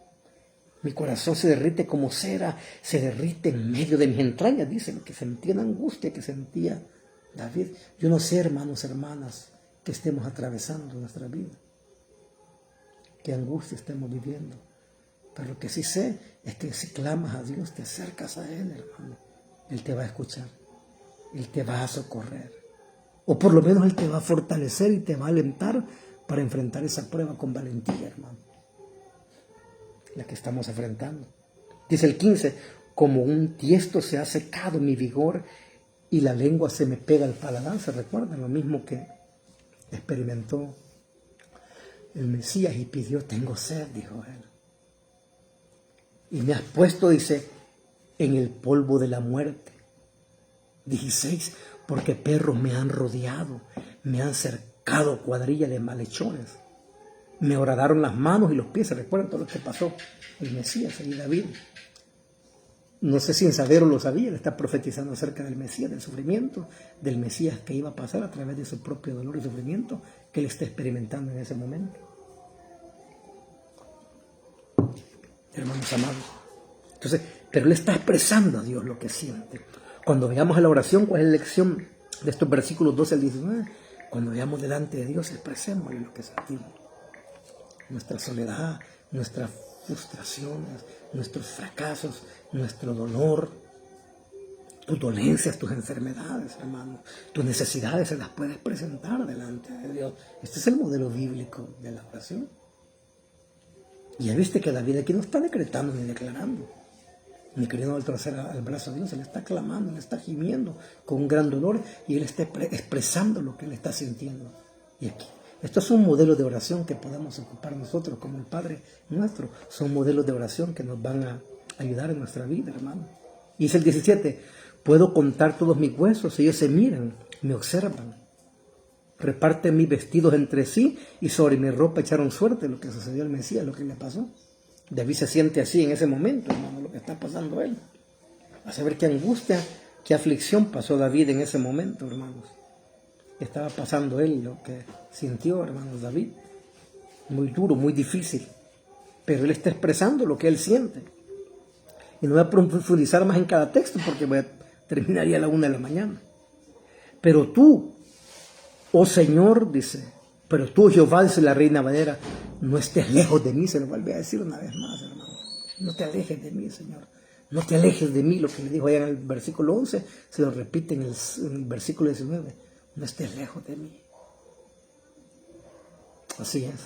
Mi corazón se derrite como cera, se derrite en medio de mis entrañas. Dicen que sentía la angustia que sentía David. Yo no sé, hermanos, hermanas, que estemos atravesando nuestra vida, qué angustia estemos viviendo. Pero lo que sí sé es que si clamas a Dios, te acercas a Él, hermano, Él te va a escuchar, Él te va a socorrer, o por lo menos Él te va a fortalecer y te va a alentar para enfrentar esa prueba con valentía, hermano, la que estamos enfrentando. Dice el 15, como un tiesto se ha secado mi vigor y la lengua se me pega al paladar. Se recuerda lo mismo que experimentó el Mesías y pidió: tengo sed, dijo él. Y me has puesto, dice, en el polvo de la muerte. 16, porque perros me han rodeado, me han cercado cuadrilla de malhechores. Me horadaron las manos y los pies. ¿Se recuerdan todo lo que pasó el Mesías y David? No sé si en saber o lo sabía, él está profetizando acerca del Mesías, del sufrimiento, del Mesías que iba a pasar a través de su propio dolor y sufrimiento que él está experimentando en ese momento. Hermanos amados. Entonces, pero él está expresando a Dios lo que siente. Cuando veamos a la oración, ¿cuál es la lección de estos versículos 12 al 19? Cuando veamos delante de Dios, expresémosle lo que sentimos. Nuestra soledad, nuestras frustraciones, nuestros fracasos, nuestro dolor, tus dolencias, tus enfermedades, hermano, tus necesidades se las puedes presentar delante de Dios. Este es el modelo bíblico de la oración. Y ya viste que David aquí no está decretando ni declarando, ni queriendo alzar al brazo a Dios. Él está clamando, él está gimiendo con un gran dolor y él está expresando lo que él está sintiendo. Y aquí, esto es un modelo de oración que podemos ocupar nosotros como el Padre nuestro. Son modelos de oración que nos van a ayudar en nuestra vida, hermano. Y dice el 17, puedo contar todos mis huesos, ellos se miran, me observan. Reparten mis vestidos entre sí y sobre mi ropa echaron suerte. Lo que sucedió al Mesías, lo que le pasó. David se siente así en ese momento, hermano, lo que está pasando a él. A saber qué angustia, qué aflicción pasó David en ese momento, hermanos. Estaba pasando él lo que sintió, hermanos, David. Muy duro, muy difícil. Pero él está expresando lo que él siente. Y no voy a profundizar más en cada texto porque terminaría a la 1 de la mañana. Pero tú, oh Señor, dice, pero tú, Jehová, dice la Reina Valera, no estés lejos de mí. Se lo vuelve a decir una vez más, hermano. No te alejes de mí, Señor. No te alejes de mí. Lo que le dijo allá en el versículo 11, se lo repite en el versículo 19. No estés lejos de mí. Así es.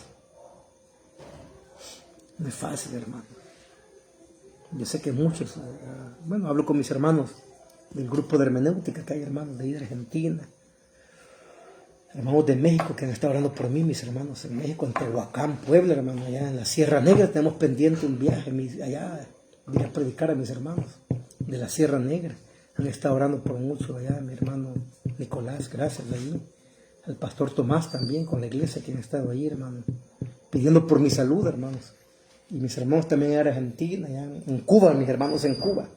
No es fácil, hermano. Yo sé que muchos, hablo con mis hermanos del grupo de hermenéutica, que hay hermanos de ahí de Argentina, hermanos de México que han estado orando por mí, mis hermanos en México, en Tehuacán, Puebla, hermano, allá en la Sierra Negra tenemos pendiente un viaje, allá ir a predicar a mis hermanos de la Sierra Negra. Han estado orando por mucho allá, mi hermano Nicolás, gracias de allí, al pastor Tomás también con la iglesia que han estado ahí, hermano, pidiendo por mi salud, hermanos. Y mis hermanos también en Argentina, allá en Cuba, mis hermanos en Cuba,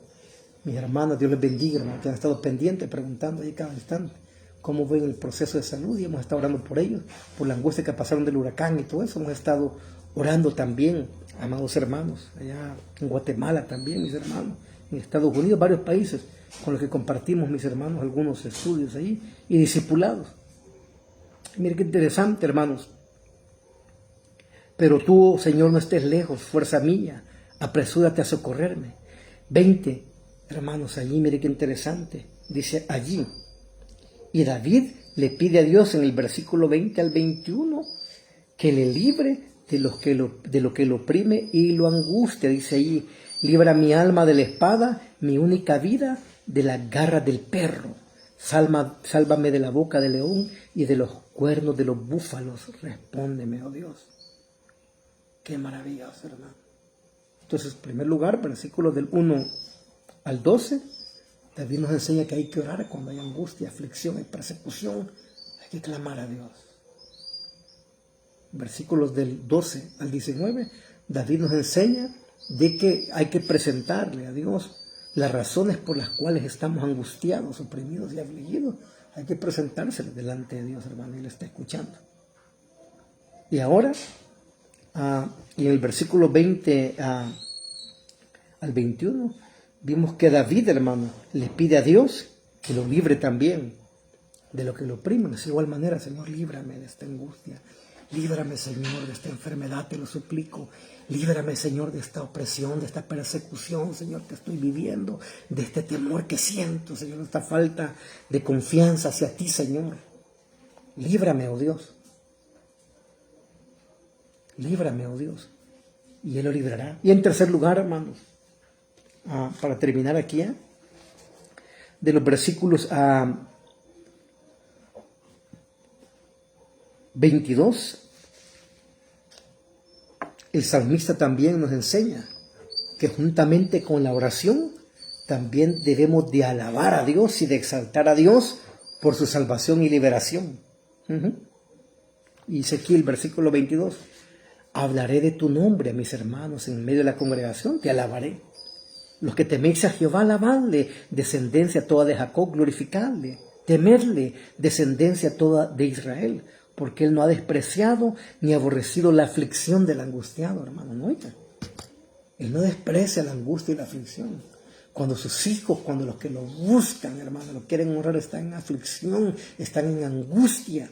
mis hermanos, Dios les bendiga, hermanos, que han estado pendientes, preguntando ahí cada instante cómo ven el proceso de salud, y hemos estado orando por ellos, por la angustia que pasaron del huracán y todo eso. Hemos estado orando también, amados hermanos, allá en Guatemala también, mis hermanos, en Estados Unidos, varios países con los que compartimos, mis hermanos, algunos estudios ahí y discipulados. Mire qué interesante, hermanos. Pero tú, Señor, no estés lejos, fuerza mía, apresúrate a socorrerme. 20, hermanos, allí, mire qué interesante, dice allí. Y David le pide a Dios en el versículo 20 al 21 que le libre de lo que lo oprime y lo angustia. Dice allí, libra mi alma de la espada, mi única vida de la garra del perro. Sálvame de la boca del león y de los cuernos de los búfalos. Respóndeme, oh Dios. Qué maravilloso, hermano. Entonces, en primer lugar, versículos del 1 al 12, David nos enseña que hay que orar cuando hay angustia, aflicción, hay persecución. Hay que clamar a Dios. Versículos del 12 al 19, David nos enseña de que hay que presentarle a Dios las razones por las cuales estamos angustiados, oprimidos y afligidos. Hay que presentárselas delante de Dios, hermano, y Él está escuchando. Y ahora, y en el versículo 20 al 21, vimos que David, hermano, le pide a Dios que lo libre también de lo que lo oprimen. De igual manera, Señor, líbrame de esta angustia, Líbrame, Señor, de esta enfermedad, te lo suplico. Líbrame, Señor, de esta opresión, de esta persecución, Señor, que estoy viviendo, de este temor que siento, Señor, de esta falta de confianza hacia ti, Señor. Líbrame, oh Dios. Líbrame, oh Dios. Y Él lo librará. Y en tercer lugar, hermanos, para terminar aquí, de los versículos 22, el salmista también nos enseña que juntamente con la oración también debemos de alabar a Dios y de exaltar a Dios por su salvación y liberación. Y dice aquí el versículo 22, hablaré de tu nombre a mis hermanos en medio de la congregación, te alabaré. Los que teméis a Jehová, alabadle, descendencia toda de Jacob, glorificadle. Temedle, descendencia toda de Israel, porque Él no ha despreciado ni aborrecido la aflicción del angustiado, hermano. No, oiga. Él no desprecia la angustia y la aflicción. Cuando sus hijos, cuando los que lo buscan, hermano, lo quieren honrar, están en aflicción, están en angustia,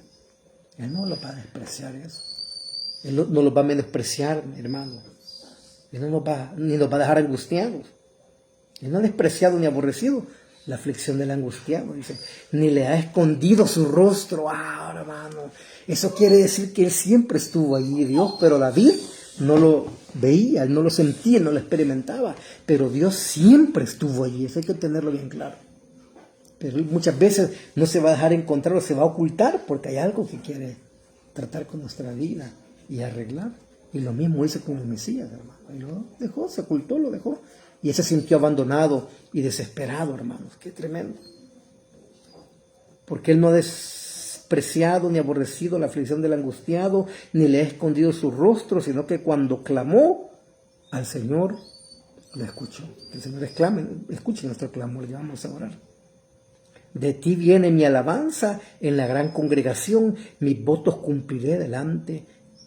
Él no lo va a despreciar eso. Él no los va a menospreciar, hermano. Él no nos va, ni nos va a dejar angustiados. Él no ha despreciado ni aborrecido la aflicción del angustiado, dice, ni le ha escondido su rostro. Hermano, eso quiere decir que Él siempre estuvo allí, Dios, pero David no lo veía, Él no lo sentía, no lo experimentaba, pero Dios siempre estuvo allí, eso hay que tenerlo bien claro. Pero muchas veces no se va a dejar encontrar o se va a ocultar porque hay algo que quiere tratar con nuestra vida y arreglar. Y lo mismo hizo con el Mesías, hermano. Y lo dejó, se ocultó, lo dejó. Y él se sintió abandonado y desesperado, hermanos. Qué tremendo. Porque Él no ha despreciado ni aborrecido la aflicción del angustiado, ni le ha escondido su rostro, sino que cuando clamó al Señor, lo escuchó. Que el Señor escuche nuestro clamor, ya vamos a orar. De ti viene mi alabanza en la gran congregación, mis votos cumpliré delante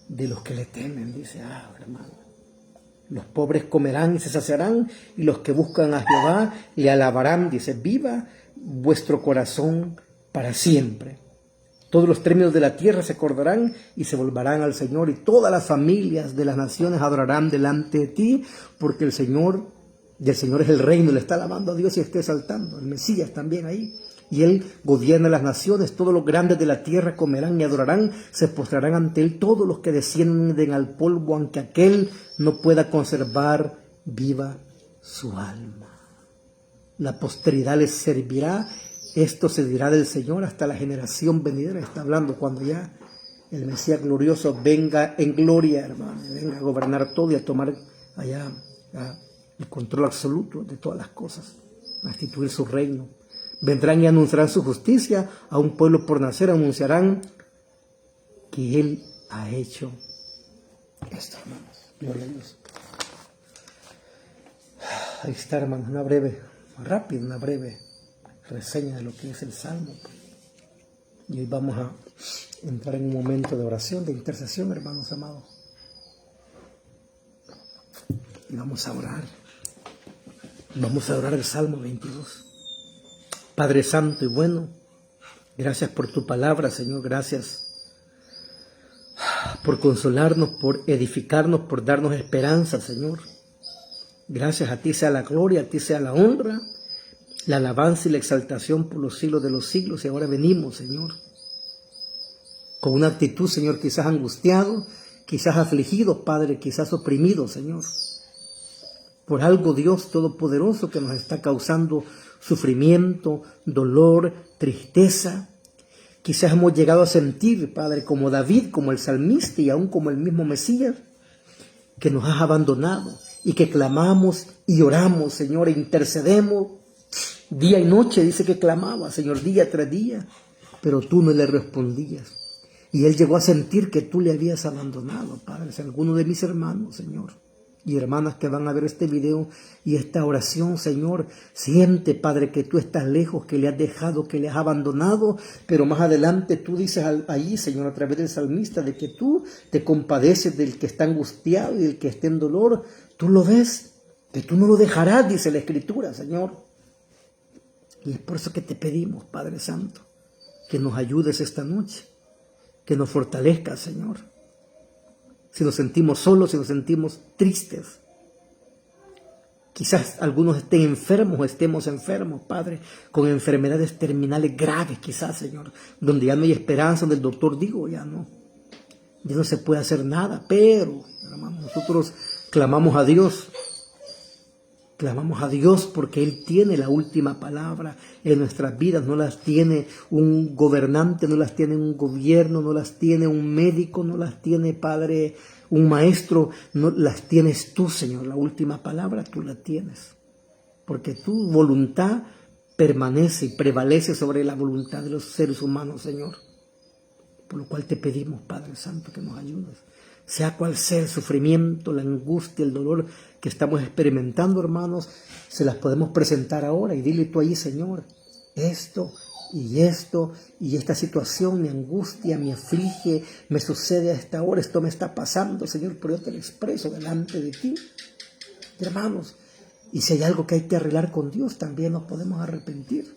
de los que le temen, dice, hermano. Los pobres comerán y se saciarán, y los que buscan a Jehová le alabarán, dice, viva vuestro corazón para siempre. Todos los términos de la tierra se acordarán y se volverán al Señor, y todas las familias de las naciones adorarán delante de ti, porque el Señor es el reino, le está alabando a Dios y está exaltando. El Mesías también ahí. Y Él gobierna las naciones, todos los grandes de la tierra comerán y adorarán, se postrarán ante Él todos los que descienden al polvo, aunque aquel no pueda conservar viva su alma. La posteridad les servirá, esto se dirá del Señor hasta la generación venidera. Está hablando cuando ya el Mesías glorioso venga en gloria, hermano, venga a gobernar todo y a tomar allá el control absoluto de todas las cosas, a instituir su reino. Vendrán y anunciarán su justicia a un pueblo por nacer, anunciarán que Él ha hecho esto, hermanos. Gloria a Dios. Ahí está, hermanos, una breve reseña de lo que es el Salmo. Y hoy vamos a entrar en un momento de oración, de intercesión, hermanos amados. Y vamos a orar. Vamos a orar el Salmo 22. Padre Santo y bueno, gracias por tu palabra, Señor, gracias por consolarnos, por edificarnos, por darnos esperanza, Señor. Gracias, a ti sea la gloria, a ti sea la honra, la alabanza y la exaltación por los siglos de los siglos. Y ahora venimos, Señor, con una actitud, Señor, quizás angustiado, quizás afligido, Padre, quizás oprimido, Señor, por algo, Dios Todopoderoso, que nos está causando sufrimiento, dolor, tristeza. Quizás hemos llegado a sentir, Padre, como David, como el salmista y aún como el mismo Mesías, que nos has abandonado y que clamamos y oramos, Señor, e intercedemos día y noche. Dice que clamaba, Señor, día tras día, pero tú no le respondías. Y él llegó a sentir que tú le habías abandonado, Padre. Si alguno de mis hermanos, Señor, y hermanas que van a ver este video y esta oración, Señor, siente, Padre, que tú estás lejos, que le has dejado, que le has abandonado, pero más adelante tú dices ahí, Señor, a través del salmista, de que tú te compadeces del que está angustiado y del que esté en dolor. Tú lo ves, que tú no lo dejarás, dice la Escritura, Señor. Y es por eso que te pedimos, Padre Santo, que nos ayudes esta noche, que nos fortalezcas, Señor, si nos sentimos solos, si nos sentimos tristes. Quizás algunos estén enfermos o estemos enfermos, Padre, con enfermedades terminales graves, quizás, Señor, donde ya no hay esperanza, donde el doctor dijo, ya no se puede hacer nada, pero, hermano, nosotros clamamos a Dios porque Él tiene la última palabra en nuestras vidas, no las tiene un gobernante, no las tiene un gobierno, no las tiene un médico, no las tiene, Padre, un maestro, no las tienes tú, Señor. La última palabra tú la tienes, porque tu voluntad permanece y prevalece sobre la voluntad de los seres humanos, Señor. Por lo cual te pedimos, Padre Santo, que nos ayudes. Sea cual sea el sufrimiento, la angustia, el dolor que estamos experimentando, hermanos, se las podemos presentar ahora y dile tú ahí, Señor, esto y esta situación me angustia, me aflige, me sucede a esta hora, esto me está pasando, Señor, pero yo te lo expreso delante de ti, hermanos. Y si hay algo que hay que arreglar con Dios, también nos podemos arrepentir.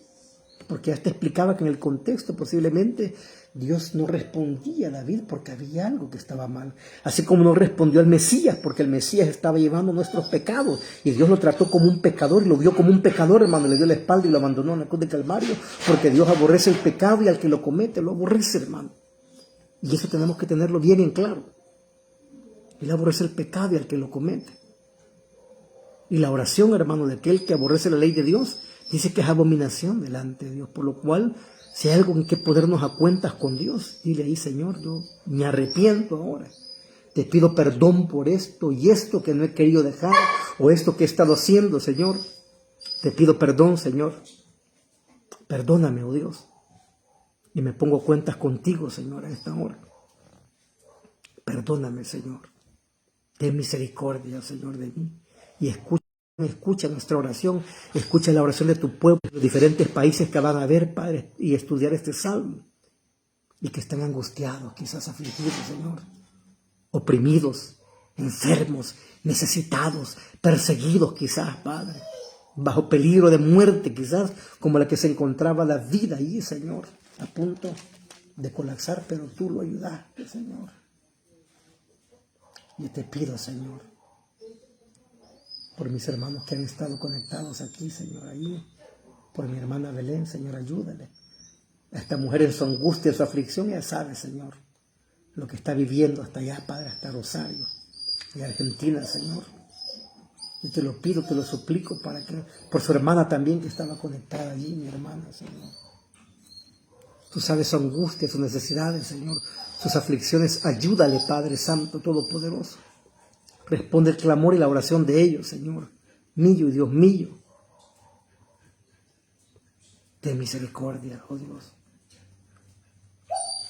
Porque ya te explicaba que en el contexto posiblemente Dios no respondía a David porque había algo que estaba mal. Así como no respondió al Mesías porque el Mesías estaba llevando nuestros pecados. Y Dios lo trató como un pecador y lo vio como un pecador, hermano. Le dio la espalda y lo abandonó en la cruz de Calvario. Porque Dios aborrece el pecado y al que lo comete lo aborrece, hermano. Y eso tenemos que tenerlo bien en claro. Él aborrece el pecado y al que lo comete. Y la oración, hermano, de aquel que aborrece la ley de Dios, dice que es abominación delante de Dios, por lo cual, si hay algo en que ponernos a cuentas con Dios, dile ahí, Señor, yo me arrepiento ahora. Te pido perdón por esto y esto que no he querido dejar, o esto que he estado haciendo, Señor. Te pido perdón, Señor. Perdóname, oh Dios. Y me pongo a cuentas contigo, Señor, a esta hora. Perdóname, Señor. Ten misericordia, Señor, de mí. Y escucha nuestra oración, escucha la oración de tu pueblo, de los diferentes países que van a ver, Padre, y estudiar este salmo, y que están angustiados, quizás afligidos, Señor, oprimidos, enfermos, necesitados, perseguidos quizás, Padre, bajo peligro de muerte quizás, como la que se encontraba la vida ahí, Señor, a punto de colapsar, pero tú lo ayudaste, Señor. Yo te pido, Señor, por mis hermanos que han estado conectados aquí, Señor, ahí, por mi hermana Belén, Señor, ayúdale. A esta mujer en su angustia, en su aflicción, ella sabe, Señor, lo que está viviendo hasta allá, Padre, hasta Rosario, y Argentina, Señor. Yo te lo pido, te lo suplico, para que, por su hermana también que estaba conectada allí, mi hermana, Señor. Tú sabes su angustia, sus necesidades, Señor, sus aflicciones. Ayúdale, Padre Santo, Todopoderoso. Responde el clamor y la oración de ellos, Señor, mío y Dios mío. Ten misericordia, oh Dios.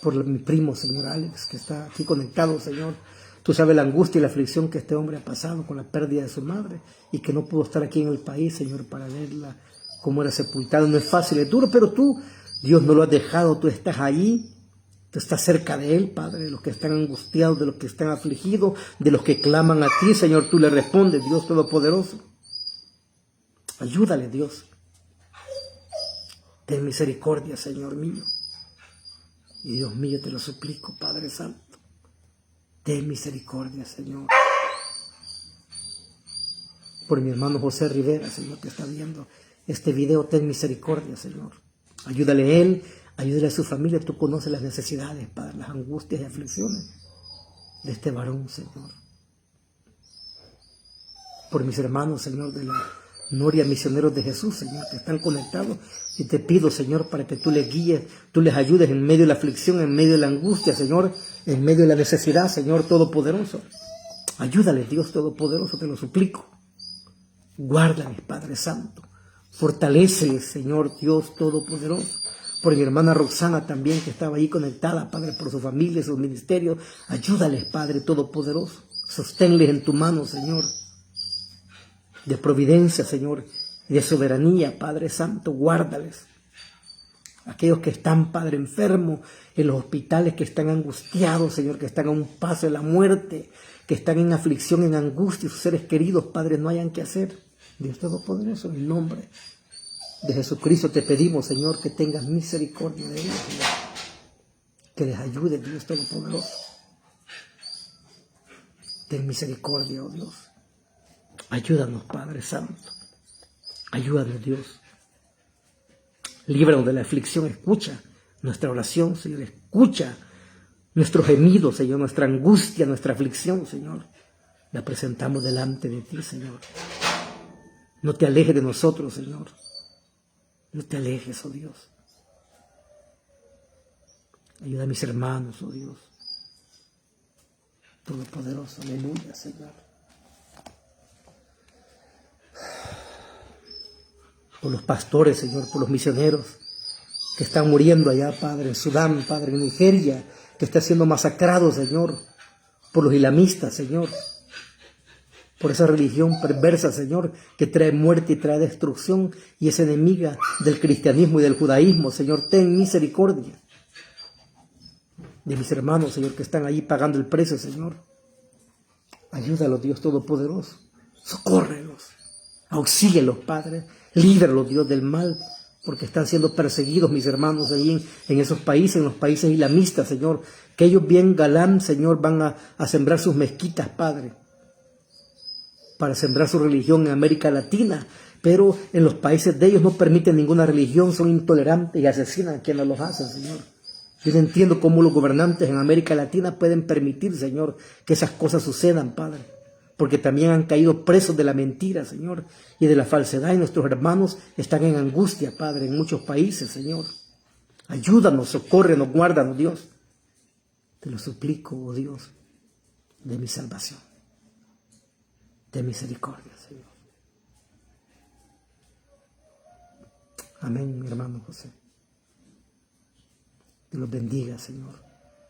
Por mi primo, Señor Alex, que está aquí conectado, Señor. Tú sabes la angustia y la aflicción que este hombre ha pasado con la pérdida de su madre y que no pudo estar aquí en el país, Señor, para verla cómo era sepultada. No es fácil, es duro, pero tú, Dios, no lo has dejado, tú estás ahí. Tú estás cerca de él, Padre, de los que están angustiados, de los que están afligidos, de los que claman a ti, Señor, tú le respondes, Dios Todopoderoso. Ayúdale, Dios. Ten misericordia, Señor mío. Y Dios mío, te lo suplico, Padre Santo. Ten misericordia, Señor. Por mi hermano José Rivera, Señor, que está viendo este video, ten misericordia, Señor. Ayúdale a él. Ayúdale a su familia, tú conoces las necesidades, Padre, las angustias y aflicciones de este varón, Señor. Por mis hermanos, Señor, de la Noria Misioneros de Jesús, Señor, que están conectados, y te pido, Señor, para que tú les guíes, tú les ayudes en medio de la aflicción, en medio de la angustia, Señor, en medio de la necesidad, Señor Todopoderoso. Ayúdale, Dios Todopoderoso, te lo suplico. Guárdales, Padre Santo. Fortaléceles, Señor Dios Todopoderoso. Por mi hermana Roxana también, que estaba ahí conectada, Padre, por su familia, sus ministerios. Ayúdales, Padre Todopoderoso. Sosténles en tu mano, Señor, de providencia, Señor, y de soberanía, Padre Santo. Guárdales. Aquellos que están, Padre, enfermos en los hospitales, que están angustiados, Señor, que están a un paso de la muerte, que están en aflicción, en angustia, y sus seres queridos, Padre, no hayan qué hacer. Dios Todopoderoso, en el nombre de Jesucristo te pedimos, Señor, que tengas misericordia de ellos, Señor. Que les ayude, Dios Todopoderoso. Ten misericordia, oh Dios. Ayúdanos, Padre Santo. Ayúdanos, Dios. Líbranos de la aflicción. Escucha nuestra oración, Señor. Escucha nuestro gemido, Señor. Nuestra angustia, nuestra aflicción, Señor. La presentamos delante de ti, Señor. No te alejes de nosotros, Señor. No te alejes, oh Dios. Ayuda a mis hermanos, oh Dios. Todopoderoso, aleluya, Señor. Por los pastores, Señor, por los misioneros que están muriendo allá, Padre, en Sudán, Padre, en Nigeria, que está siendo masacrado, Señor, por los islamistas, Señor, por esa religión perversa, Señor, que trae muerte y trae destrucción y es enemiga del cristianismo y del judaísmo, Señor, ten misericordia de mis hermanos, Señor, que están ahí pagando el precio, Señor. Ayúdalos, Dios Todopoderoso. Socórrelos. Auxílielos, Padre. Líbralos, Dios, del mal, porque están siendo perseguidos mis hermanos allí en esos países, en los países islamistas, Señor. Que ellos bien galán, Señor, van a sembrar sus mezquitas, Padre, para sembrar su religión en América Latina. Pero en los países de ellos no permiten ninguna religión, son intolerantes y asesinan a quienes los hacen, Señor. Yo no entiendo cómo los gobernantes en América Latina pueden permitir, Señor, que esas cosas sucedan, Padre. Porque también han caído presos de la mentira, Señor, y de la falsedad. Y nuestros hermanos están en angustia, Padre, en muchos países, Señor. Ayúdanos, socórrenos, guárdanos, Dios. Te lo suplico, oh Dios, de mi salvación. De misericordia, Señor. Amén, mi hermano José. Que los bendiga, Señor.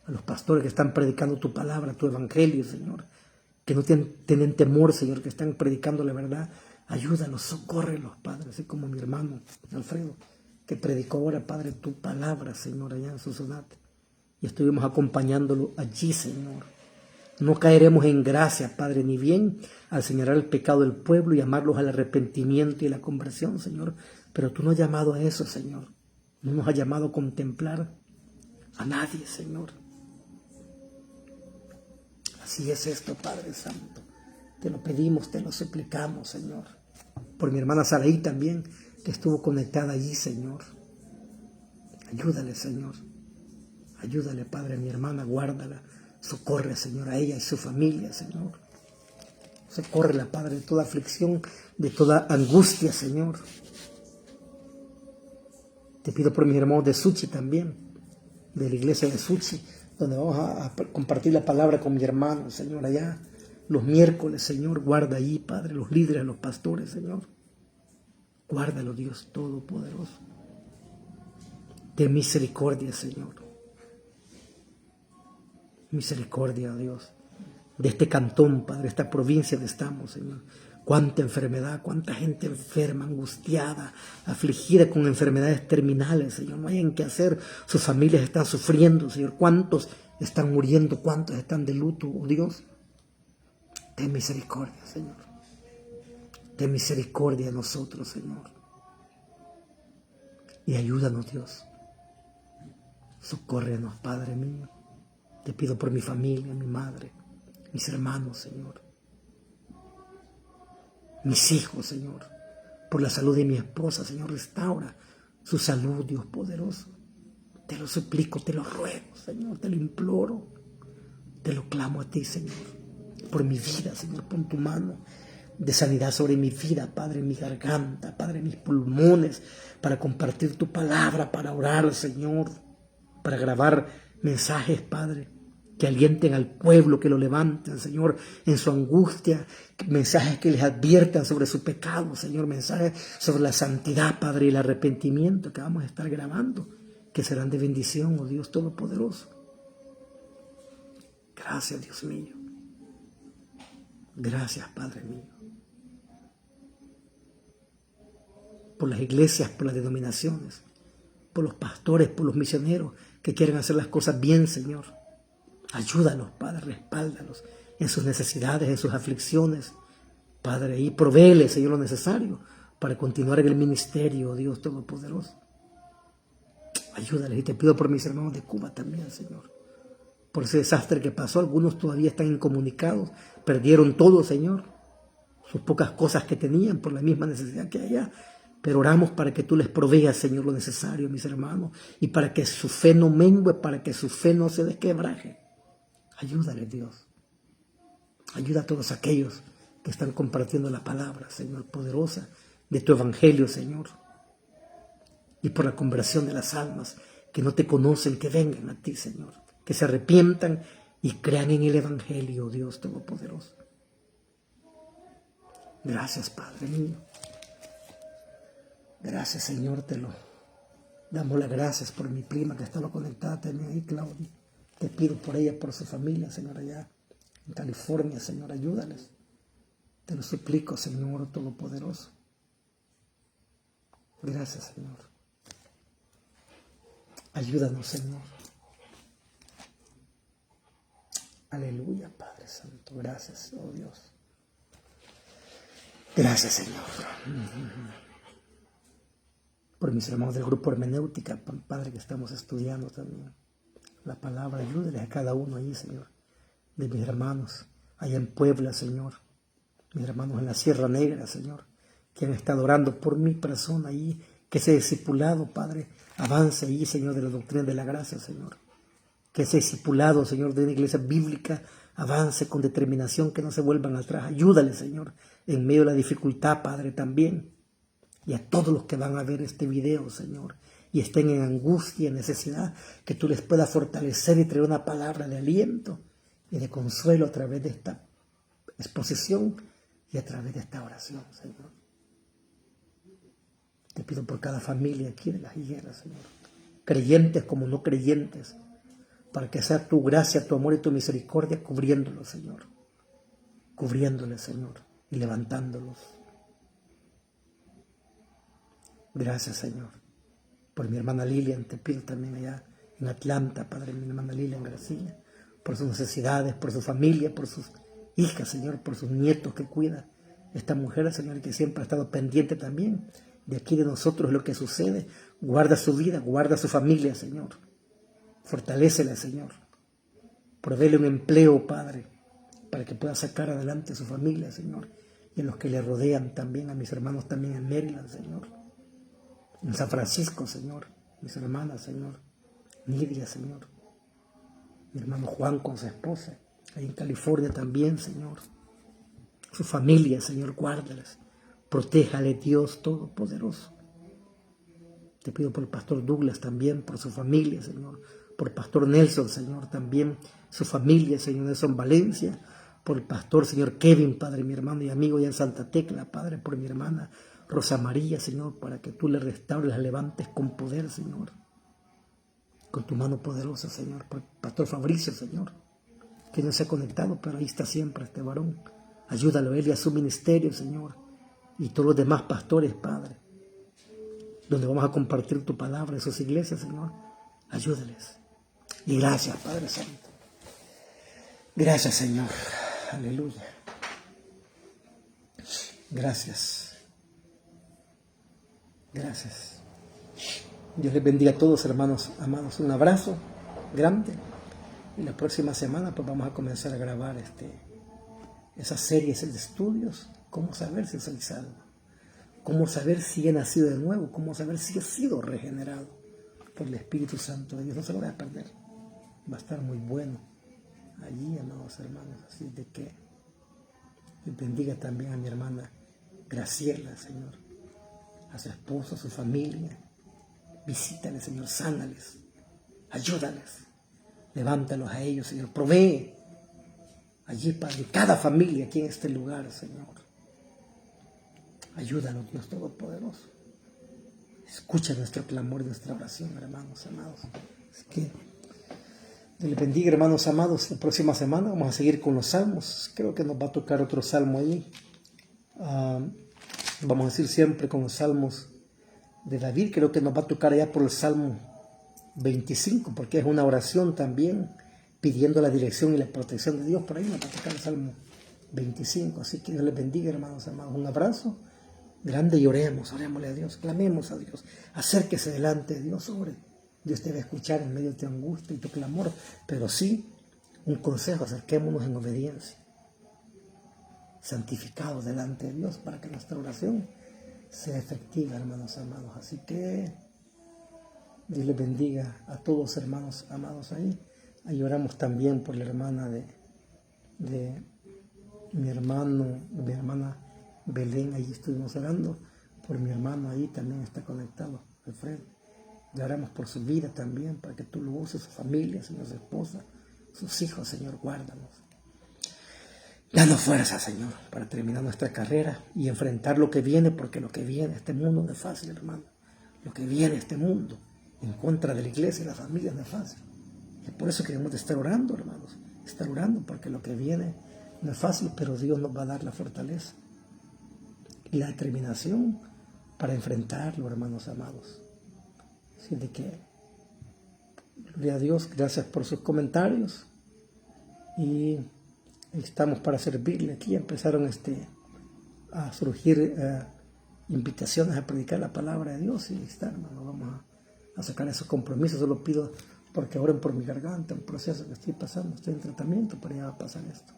A los pastores que están predicando tu palabra, tu evangelio, Señor. Que no tienen temor, Señor, que están predicando la verdad. Ayúdalos, socórrelos, Padre. Así como mi hermano Alfredo, que predicó ahora, Padre, tu palabra, Señor, allá en Sonsonate. Y estuvimos acompañándolo allí, Señor. No caeremos en gracia, Padre, ni bien al señalar el pecado del pueblo y llamarlos al arrepentimiento y la conversión, Señor. Pero tú no has llamado a eso, Señor. No nos has llamado a contemplar a nadie, Señor. Así es esto, Padre Santo. Te lo pedimos, te lo suplicamos, Señor. Por mi hermana Saraí también, que estuvo conectada allí, Señor. Ayúdale, Señor. Ayúdale, Padre, a mi hermana, guárdala. Socorre, Señor, a ella y su familia, Señor. Socórrela, Padre, de toda aflicción, de toda angustia, Señor. Te pido por mis hermanos de Suchi también, de la iglesia de Suchi, donde vamos a compartir la palabra con mi hermano, Señor, allá los miércoles, Señor. Guarda ahí, Padre, los líderes, los pastores, Señor. Guárdalo, Dios Todopoderoso. Ten misericordia, Señor. Misericordia, Dios, de este cantón, Padre, esta provincia donde estamos, Señor. Cuánta enfermedad, cuánta gente enferma, angustiada, afligida con enfermedades terminales, Señor. No hay en qué hacer, sus familias están sufriendo, Señor. Cuántos están muriendo, cuántos están de luto, oh Dios. Ten misericordia, Señor. Ten misericordia de nosotros, Señor. Y ayúdanos, Dios. Socórrenos, Padre mío. Te pido por mi familia, mi madre, mis hermanos, Señor. Mis hijos, Señor. Por la salud de mi esposa, Señor. Restaura su salud, Dios poderoso. Te lo suplico, te lo ruego, Señor. Te lo imploro. Te lo clamo a ti, Señor. Por mi vida, Señor. Pon tu mano de sanidad sobre mi vida, Padre, mi garganta, Padre, mis pulmones, para compartir tu palabra, para orar, Señor. Para grabar mensajes, Padre, que alienten al pueblo, que lo levanten, Señor, en su angustia, mensajes que les adviertan sobre su pecado, Señor, mensajes sobre la santidad, Padre, y el arrepentimiento que vamos a estar grabando, que serán de bendición, oh Dios Todopoderoso. Gracias, Dios mío. Gracias, Padre mío. Por las iglesias, por las denominaciones, por los pastores, por los misioneros que quieren hacer las cosas bien, Señor. Ayúdalos, Padre, respáldalos en sus necesidades, en sus aflicciones, Padre, y provéele, Señor, lo necesario para continuar en el ministerio, oh Dios Todopoderoso. Ayúdales, y te pido por mis hermanos de Cuba también, Señor. por ese desastre que pasó. Algunos todavía están incomunicados, perdieron todo, Señor, sus pocas cosas que tenían por la misma necesidad que hay allá. Pero oramos para que tú les proveas, Señor, lo necesario, mis hermanos, y para que su fe no mengue, para que su fe no se desquebraje. Ayúdale, Dios. Ayuda a todos aquellos que están compartiendo la palabra, Señor, poderosa de tu evangelio, Señor. Y por la conversión de las almas que no te conocen, que vengan a ti, Señor. Que se arrepientan y crean en el evangelio, Dios Todopoderoso. Gracias, Padre mío. Gracias, Señor, te lo damos las gracias por mi prima que estaba conectada también ahí, Claudia. Te pido por ella, por su familia, Señor, allá en California, Señor, ayúdales. Te lo suplico, Señor Todopoderoso. Gracias, Señor. Ayúdanos, Señor. Aleluya, Padre Santo. Gracias, oh Dios. Gracias, Señor. Por mis hermanos del grupo Hermenéutica, Padre, que estamos estudiando también la palabra, ayúdales a cada uno ahí, Señor, de mis hermanos allá en Puebla, Señor, mis hermanos en la Sierra Negra, Señor, que han estado orando por mi persona ahí, que ese discipulado, Padre, avance ahí, Señor, de la doctrina de la gracia, Señor, que ese discipulado, Señor, de una iglesia bíblica avance con determinación, que no se vuelvan atrás. Ayúdales, Señor, en medio de la dificultad, Padre, también. Y a todos los que van a ver este video, Señor, y estén en angustia, en necesidad, que tú les puedas fortalecer y traer una palabra de aliento y de consuelo a través de esta exposición y a través de esta oración, Señor. Te pido por cada familia aquí de las higueras, Señor, creyentes como no creyentes, para que sea tu gracia, tu amor y tu misericordia cubriéndolos, Señor, cubriéndoles, Señor, y levantándolos. Gracias, Señor, por mi hermana Lilian, te pido también allá en Atlanta, Padre, mi hermana Lilian García, por sus necesidades, por su familia, por sus hijas, Señor, por sus nietos que cuida. Esta mujer, Señor, que siempre ha estado pendiente también de aquí de nosotros lo que sucede. Guarda su vida, guarda su familia, Señor. Fortalécela, Señor. Provéele un empleo, Padre, para que pueda sacar adelante a su familia, Señor, y a los que le rodean también, a mis hermanos también en Maryland, Señor. En San Francisco, Señor, mis hermanas, Señor, Nidia, Señor, mi hermano Juan con su esposa, ahí en California también, Señor, su familia, Señor, guárdales, protéjale, Dios Todopoderoso. Te pido por el pastor Douglas también, por su familia, Señor, por el pastor Nelson, Señor, también su familia, Señor, Nelson Valencia, por el pastor, Señor, Kevin, Padre, mi hermano y amigo allá en Santa Tecla, Padre, por mi hermana Rosa María, Señor, para que tú le restaures, la levantes con poder, Señor, con tu mano poderosa, Señor, por el pastor Fabricio, Señor, que no se ha conectado, pero ahí está siempre este varón. Ayúdalo a él y a su ministerio, Señor, y todos los demás pastores, Padre, donde vamos a compartir tu palabra en sus iglesias, Señor. Ayúdales. Y gracias, Padre Santo. Gracias, Señor. Aleluya. Gracias. Gracias. Dios les bendiga a todos, hermanos amados. Un abrazo grande. Y la próxima semana pues vamos a comenzar a grabar esas series de estudios. Cómo saber si soy salvo. Cómo saber si he nacido de nuevo. Cómo saber si he sido regenerado por el Espíritu Santo de Dios. No se lo voy a perder. Va a estar muy bueno allí, amados hermanos. Así de que Dios bendiga también a mi hermana Graciela, Señor, a su esposo, a su familia. Visítales, Señor, sánales, ayúdales, levántalos a ellos, Señor, provee allí, Padre, cada familia aquí en este lugar, Señor. Ayúdanos, Dios Todopoderoso. Escucha nuestro clamor y nuestra oración, hermanos amados. Es que Dios les bendiga, hermanos amados. La próxima semana vamos a seguir con los salmos. Creo que nos va a tocar otro salmo ahí. Vamos a decir siempre con los salmos de David. Creo que nos va a tocar allá por el Salmo 25, porque es una oración también pidiendo la dirección y la protección de Dios. Por ahí nos va a tocar el Salmo 25. Así que Dios les bendiga, hermanos amados. Un abrazo grande y orémosle a Dios, clamemos a Dios. Acérquese delante de Dios, sobre Dios te va a escuchar en medio de tu angustia y tu clamor, pero sí un consejo: acerquémonos en obediencia, santificados delante de Dios, para que nuestra oración sea efectiva, hermanos amados. Así que Dios les bendiga a todos, hermanos amados ahí. Ahí oramos también por la hermana de mi hermana Belén. Ahí estuvimos orando por mi hermano, ahí también está conectado, Alfredo. Y oramos por su vida también, para que tú lo uses, su familia, Señor, su esposa, sus hijos, Señor, guárdanos. Danos fuerza, Señor, para terminar nuestra carrera y enfrentar lo que viene, porque lo que viene, este mundo no es fácil, hermano. Lo que viene, este mundo, en contra de la iglesia y la familia, no es fácil. Y por eso queremos estar orando, hermanos. Estar orando, porque lo que viene no es fácil, pero Dios nos va a dar la fortaleza y la determinación para enfrentarlo, hermanos amados. Así de que, gloria a Dios, gracias por sus comentarios. Y estamos para servirle. Aquí empezaron a surgir invitaciones a predicar la palabra de Dios, y está, hermano, vamos a sacar esos compromisos. Solo pido porque oren por mi garganta, un proceso que estoy pasando, estoy en tratamiento, pero ya va a pasar esto.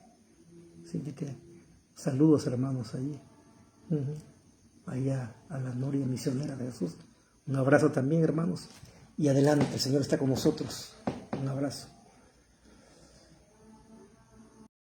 Así que saludos, hermanos, allí, allá a la noria misionera de Jesús. Un abrazo también, hermanos, y adelante, el Señor está con nosotros. Un abrazo.